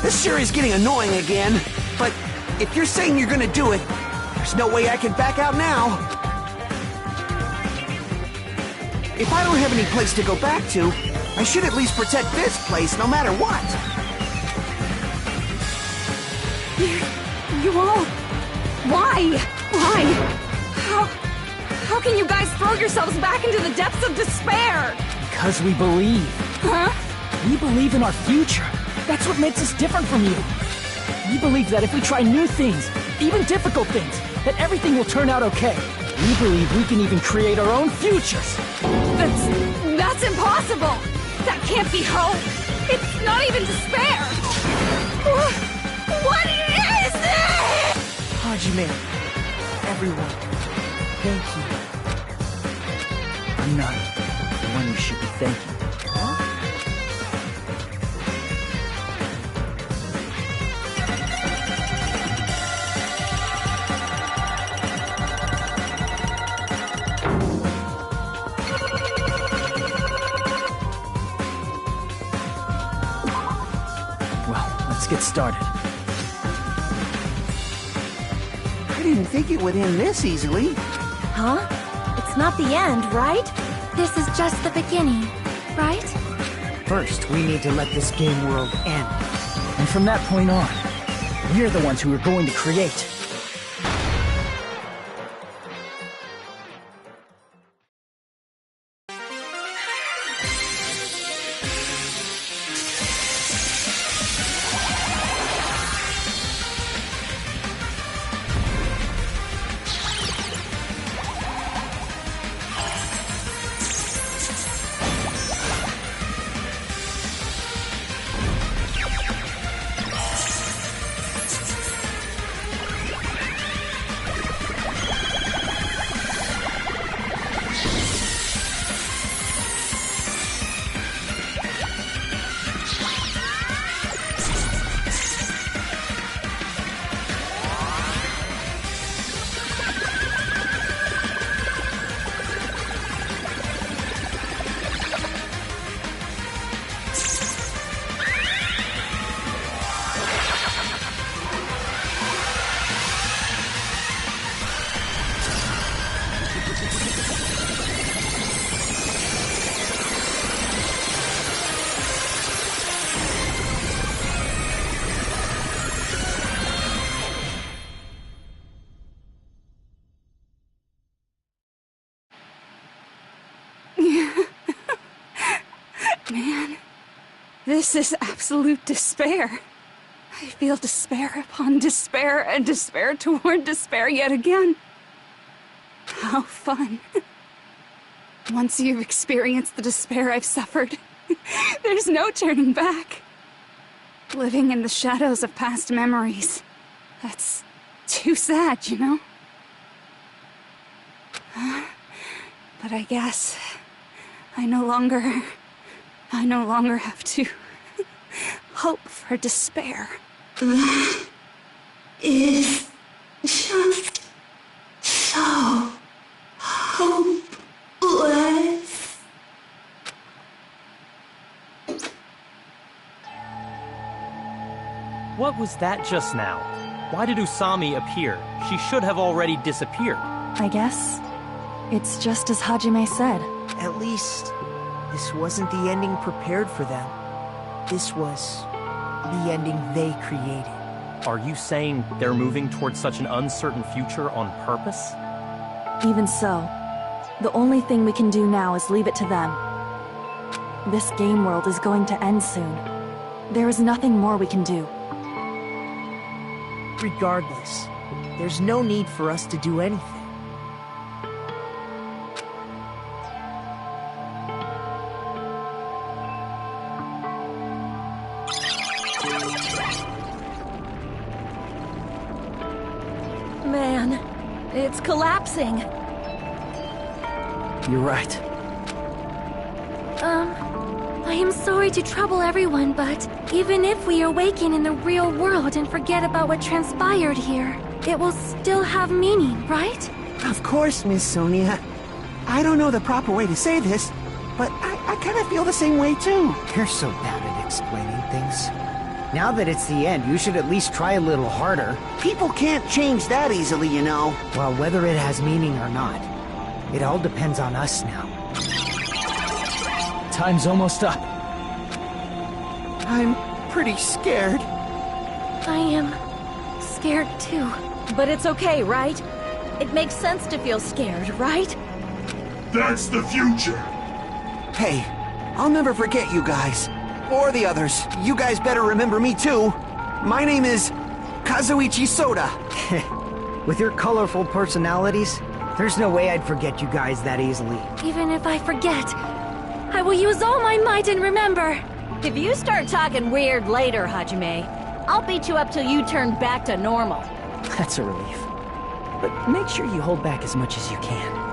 this sure is getting annoying again. But if you're saying you're gonna do it, there's no way I can back out now. If I don't have any place to go back to, I should at least protect this place no matter what. You all... Why? How can you guys throw yourselves back into the depths of despair? Because we believe. Huh? We believe in our future. That's what makes us different from you. We believe that if we try new things, even difficult things, that everything will turn out okay. We believe we can even create our own futures. That's impossible! That can't be hope! It's not even despair! What is it? Hajime, everyone, thank you. I'm not the one you should be thanking. Let's get started. I didn't think it would end this easily. Huh? It's not the end, right? This is just the beginning, right? First, we need to let this game world end. And from that point on, we're the ones who are going to create. Man, this is absolute despair. I feel despair upon despair and despair toward despair yet again. How fun. Once you've experienced the despair I've suffered, there's no turning back. Living in the shadows of past memories. That's too sad, you know? But I guess I no longer have to hope for despair. That is just so hopeless. What was that just now? Why did Usami appear? She should have already disappeared. I guess it's just as Hajime said. At least, this wasn't the ending prepared for them. This was the ending they created. Are you saying they're moving towards such an uncertain future on purpose? Even so, the only thing we can do now is leave it to them. This game world is going to end soon. There is nothing more we can do. Regardless, there's no need for us to do anything. Man, it's collapsing. You're right. I am sorry to trouble everyone, but even if we awaken in the real world and forget about what transpired here, it will still have meaning, right? Of course, Miss Sonia. I don't know the proper way to say this, but I kind of feel the same way too. You're so bad at explaining things. Now that it's the end, you should at least try a little harder. People can't change that easily, you know. Well, whether it has meaning or not, it all depends on us now. Time's almost up. I'm pretty scared. I am scared too. But it's okay, right? It makes sense to feel scared, right? That's the future. Hey, I'll never forget you guys. Or the others. You guys better remember me too. My name is Kazuichi Soda. With your colorful personalities, there's no way I'd forget you guys that easily. Even if I forget, I will use all my might and remember. If you start talking weird later, Hajime, I'll beat you up till you turn back to normal. That's a relief. But make sure you hold back as much as you can.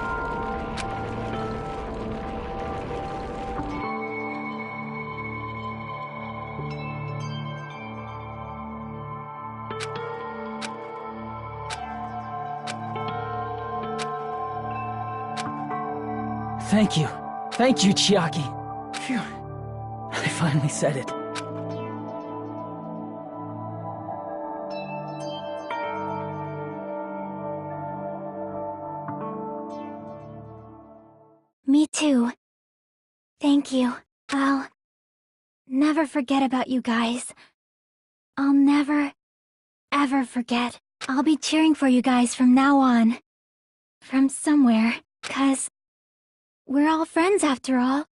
Thank you. Thank you, Chiaki. Phew. I finally said it. Me too. Thank you. I'll never forget about you guys. I'll never, ever forget. I'll be cheering for you guys from now on. From somewhere, 'cause we're all friends after all.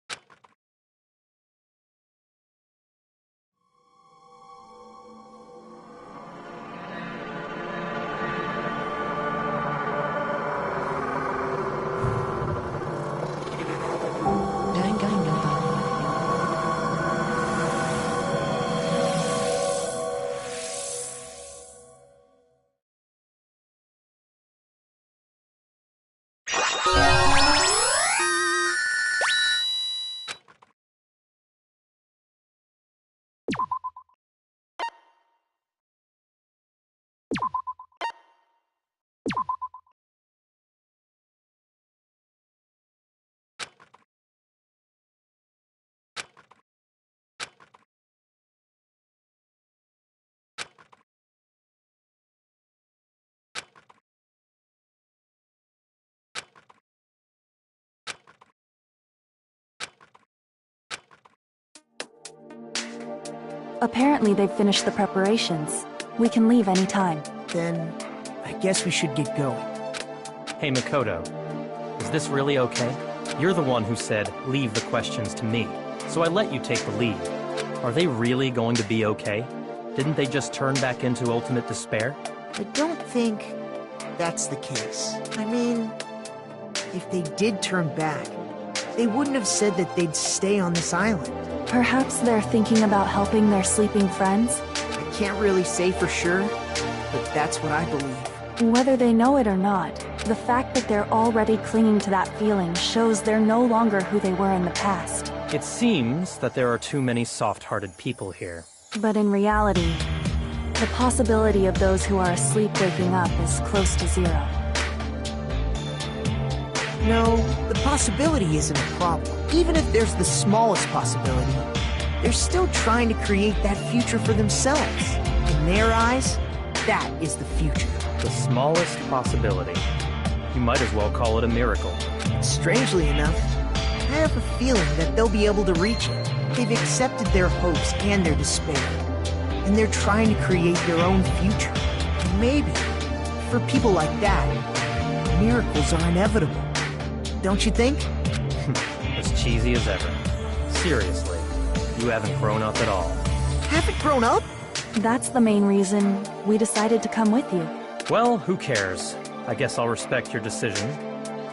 Apparently they've finished the preparations. We can leave any time. Then, I guess we should get going. Hey, Makoto. Is this really okay? You're the one who said, leave the questions to me. So I let you take the lead. Are they really going to be okay? Didn't they just turn back into ultimate despair? I don't think that's the case. I mean, if they did turn back, they wouldn't have said that they'd stay on this island. Perhaps they're thinking about helping their sleeping friends? I can't really say for sure, but that's what I believe. Whether they know it or not, The fact that they're already clinging to that feeling shows they're no longer who they were in the past. It seems that there are too many soft-hearted people here. But in reality, the possibility of those who are asleep waking up is close to zero. No, the possibility isn't a problem. Even if there's the smallest possibility, they're still trying to create that future for themselves. In their eyes, that is the future. The smallest possibility. You might as well call it a miracle. Strangely enough, I have a feeling that they'll be able to reach it. They've accepted their hopes and their despair, and they're trying to create their own future. Maybe, for people like that, miracles are inevitable. Don't you think? As cheesy as ever. Seriously, you haven't grown up at all. Haven't grown up? That's the main reason we decided to come with you. Well, who cares? I guess I'll respect your decision.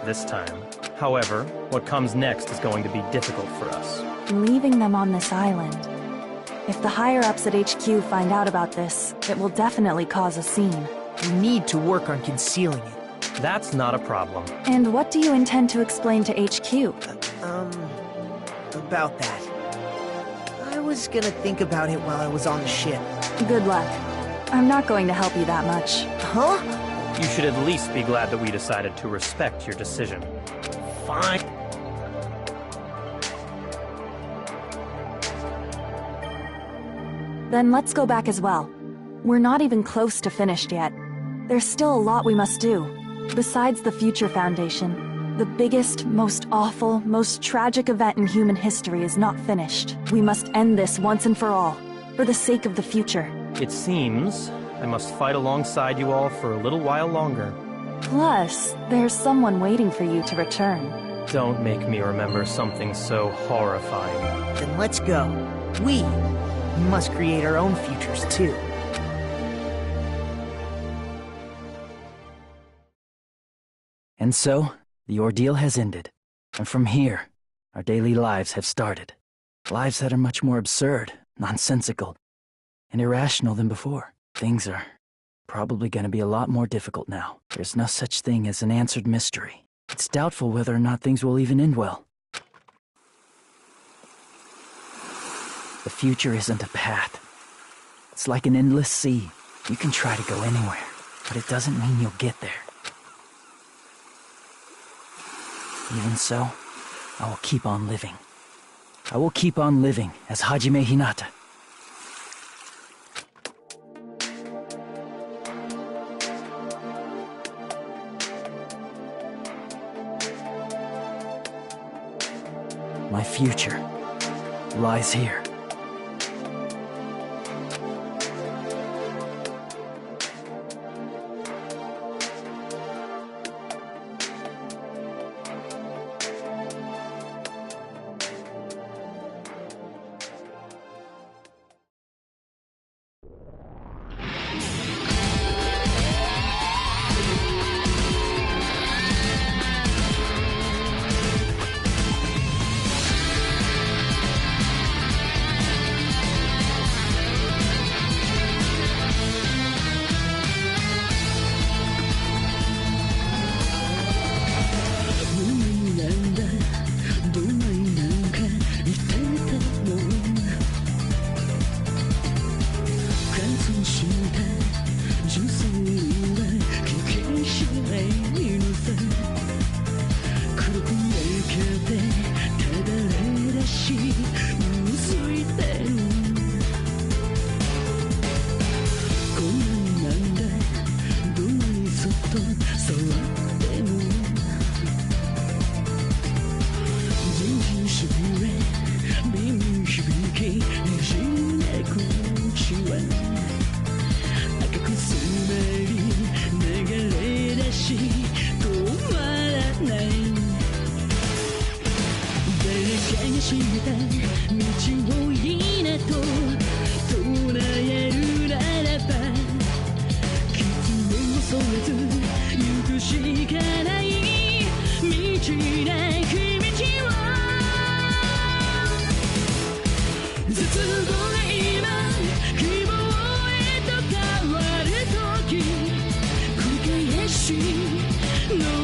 This time. However, what comes next is going to be difficult for us. Leaving them on this island. If the higher-ups at HQ find out about this, it will definitely cause a scene. We need to work on concealing it. That's not a problem. And what do you intend to explain to HQ? About that. I was gonna think about it while I was on the ship. Good luck. I'm not going to help you that much. Huh? You should at least be glad that we decided to respect your decision. Fine. Then let's go back as well. We're not even close to finished yet. There's still a lot we must do. Besides the Future Foundation, the biggest, most awful, most tragic event in human history is not finished. We must end this once and for all, for the sake of the future. It seems I must fight alongside you all for a little while longer. Plus, there's someone waiting for you to return. Don't make me remember something so horrifying. Then let's go. We must create our own futures too. And so, the ordeal has ended. And from here, our daily lives have started. Lives that are much more absurd, nonsensical, and irrational than before. Things are probably going to be a lot more difficult now. There's no such thing as an answered mystery. It's doubtful whether or not things will even end well. The future isn't a path. It's like an endless sea. You can try to go anywhere, but it doesn't mean you'll get there. Even so, I will keep on living. I will keep on living as Hajime Hinata. My future lies here. No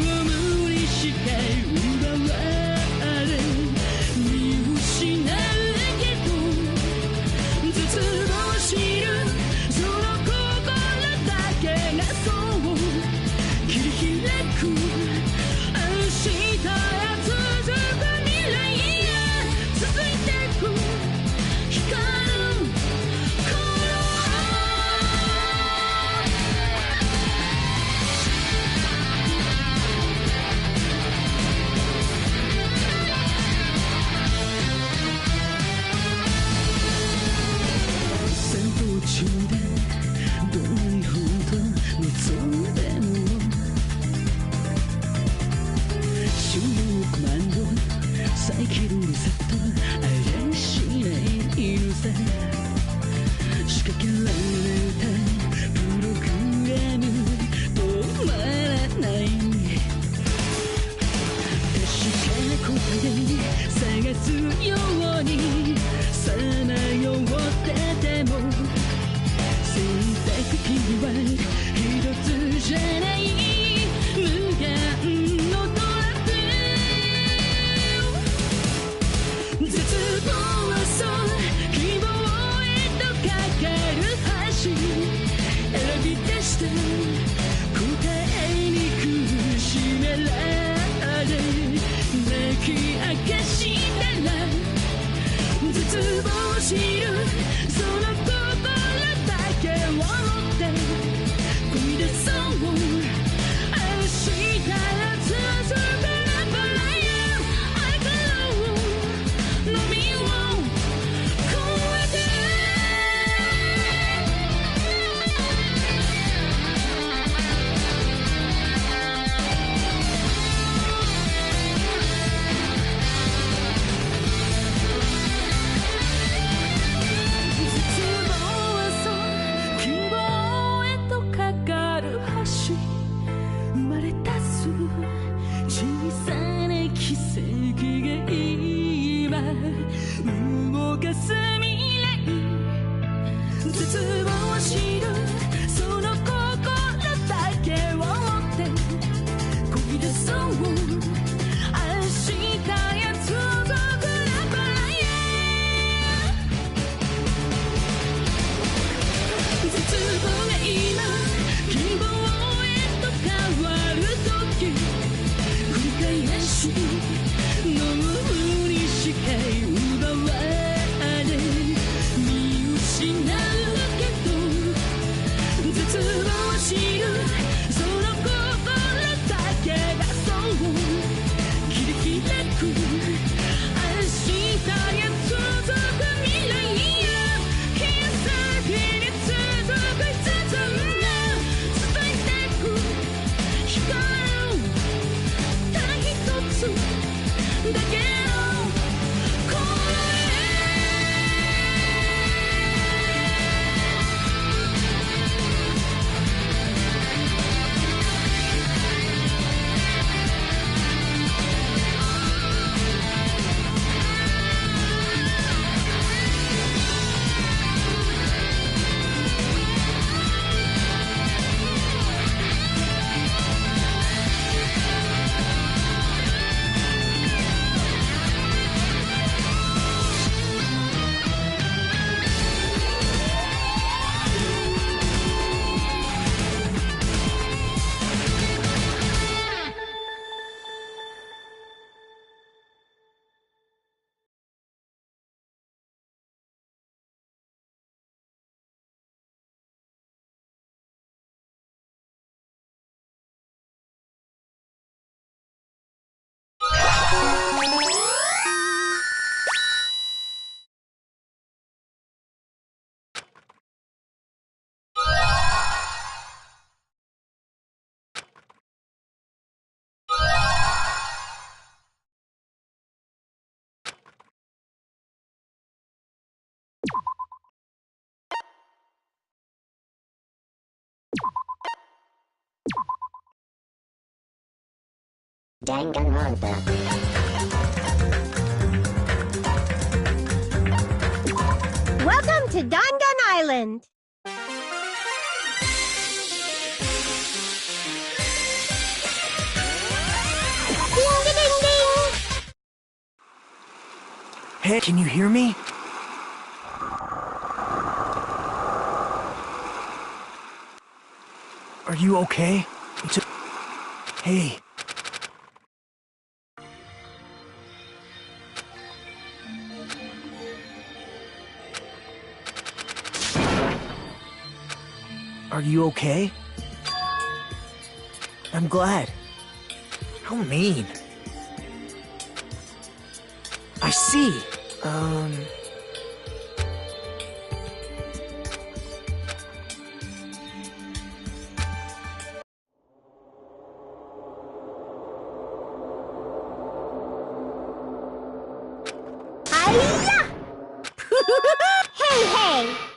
掛けられたプログラム止まらない確かな答え探すようにさまよってても選択肢は一つじゃない無限のトラップ絶望はそう希望へとかかる橋選び出した答えに苦しめられ泣き明かしたら絶望知るその心だけを持って踏み出そう明日が続くラブラインI can know 波を越えて生まれ出す小さな奇跡が今動かす未来絶望知るその心だけを持って漕ぎ出そう明日へ続くラブライン絶望が今希望変わる時繰り返しの無にしか奪われ見失うけど絶望知るその心だけがそう切り開く明日へ続く未来や奇跡に続く5つが伝えてく光るただ一つだけの声Danganronpa. Welcome to Dangan Island. Ding ding ding ding. Hey, can you hear me? Are you okay? Hey. Are you okay? I'm glad. How mean. I see. Hey, hey!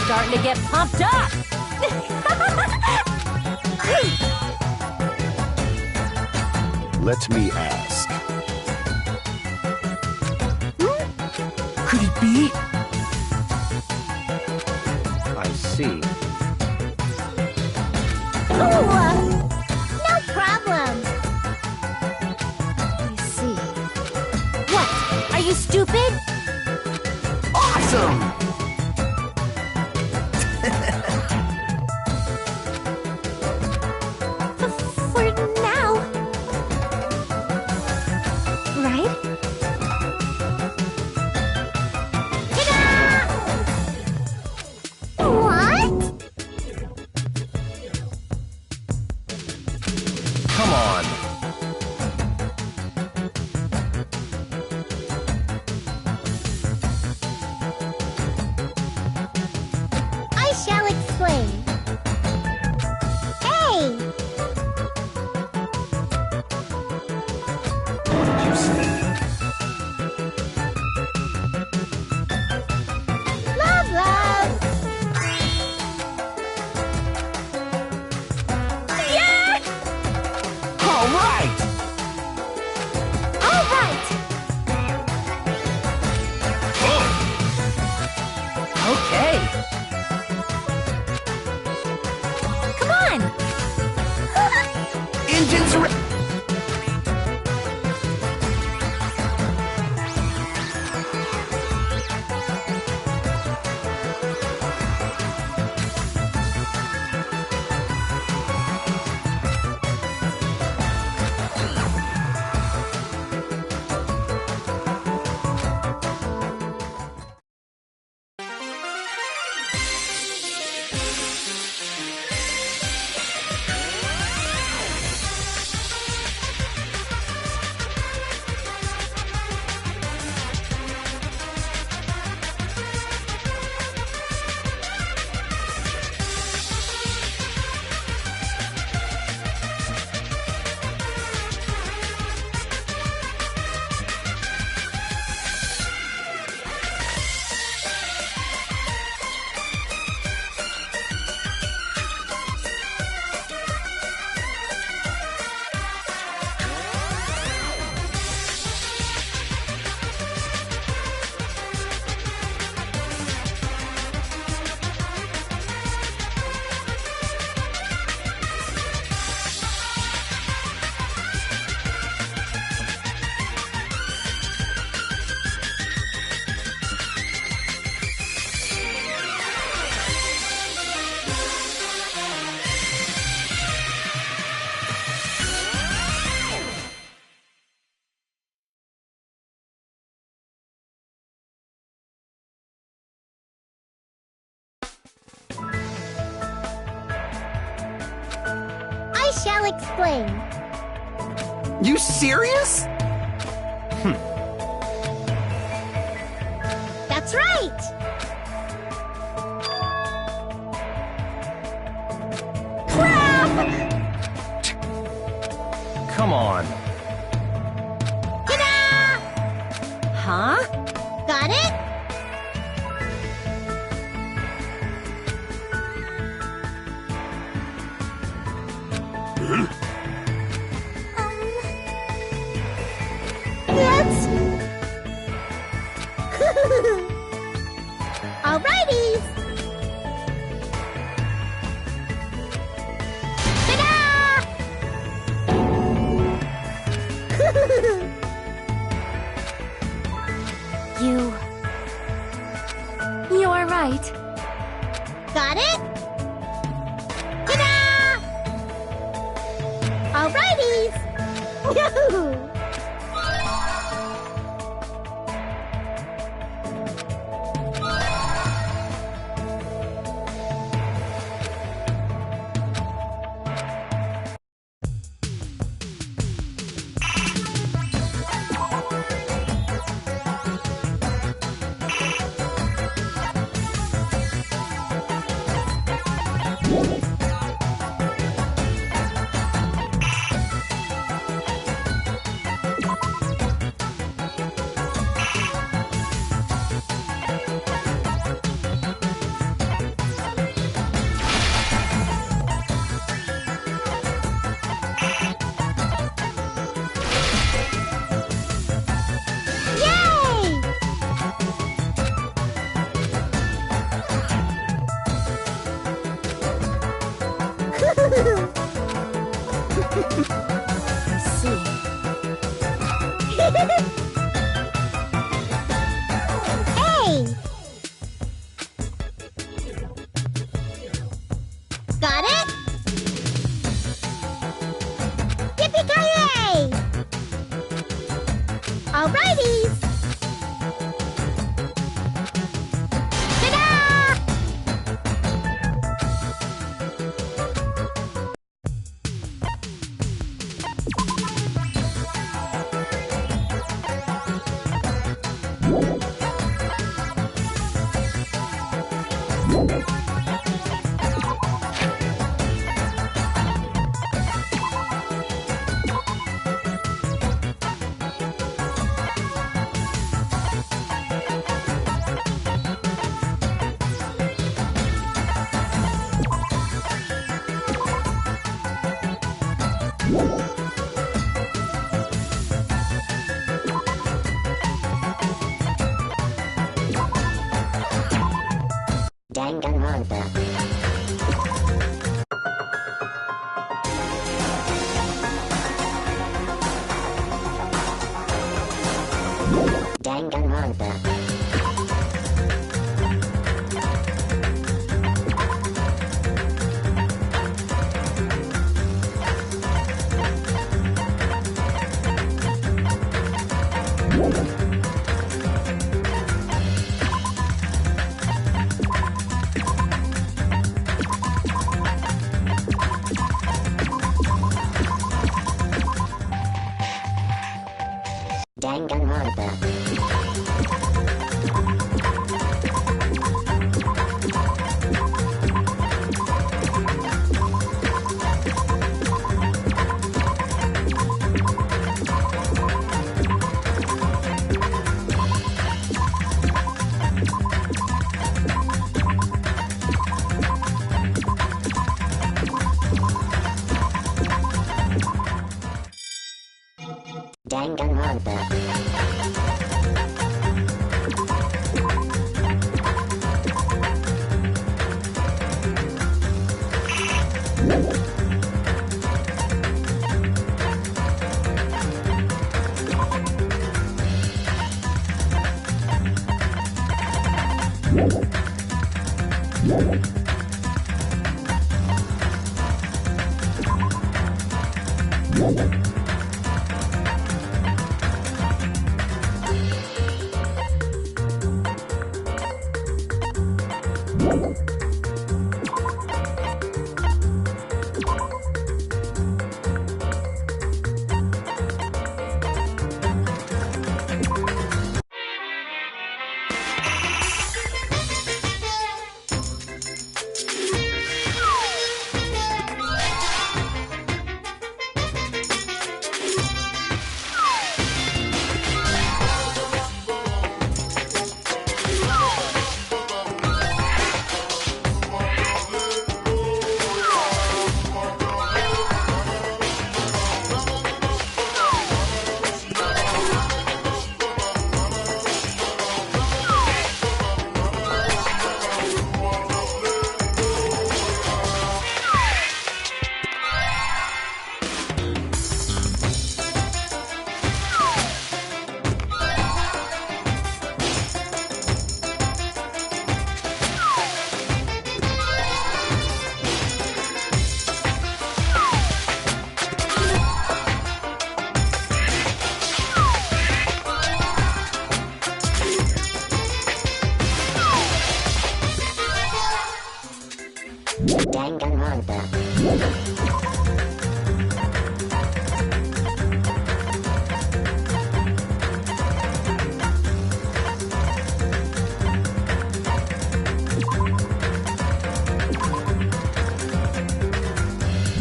starting to get pumped up. Let me ask. Could it be? I see. Ooh, no problem. I see. What? Are you stupid? Awesome! For now. Right? Ta-da! What? Come on. I shall explain. Hey! What did you say? Love, love! Yeah! All right! All right! Okay. Come on! Engines ready! I shall explain. You serious? That's right! Crap! Come on. Ta-da! Huh? Got it? Let's... Alrighties! Ta-da! You are right. Got it? Ta-da! Alrighties! Yahoo! Danganronpa. Danganronpa. Danganronpa. Danganronpa. Danganronpa.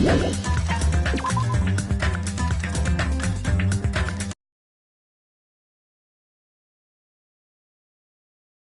Yeah.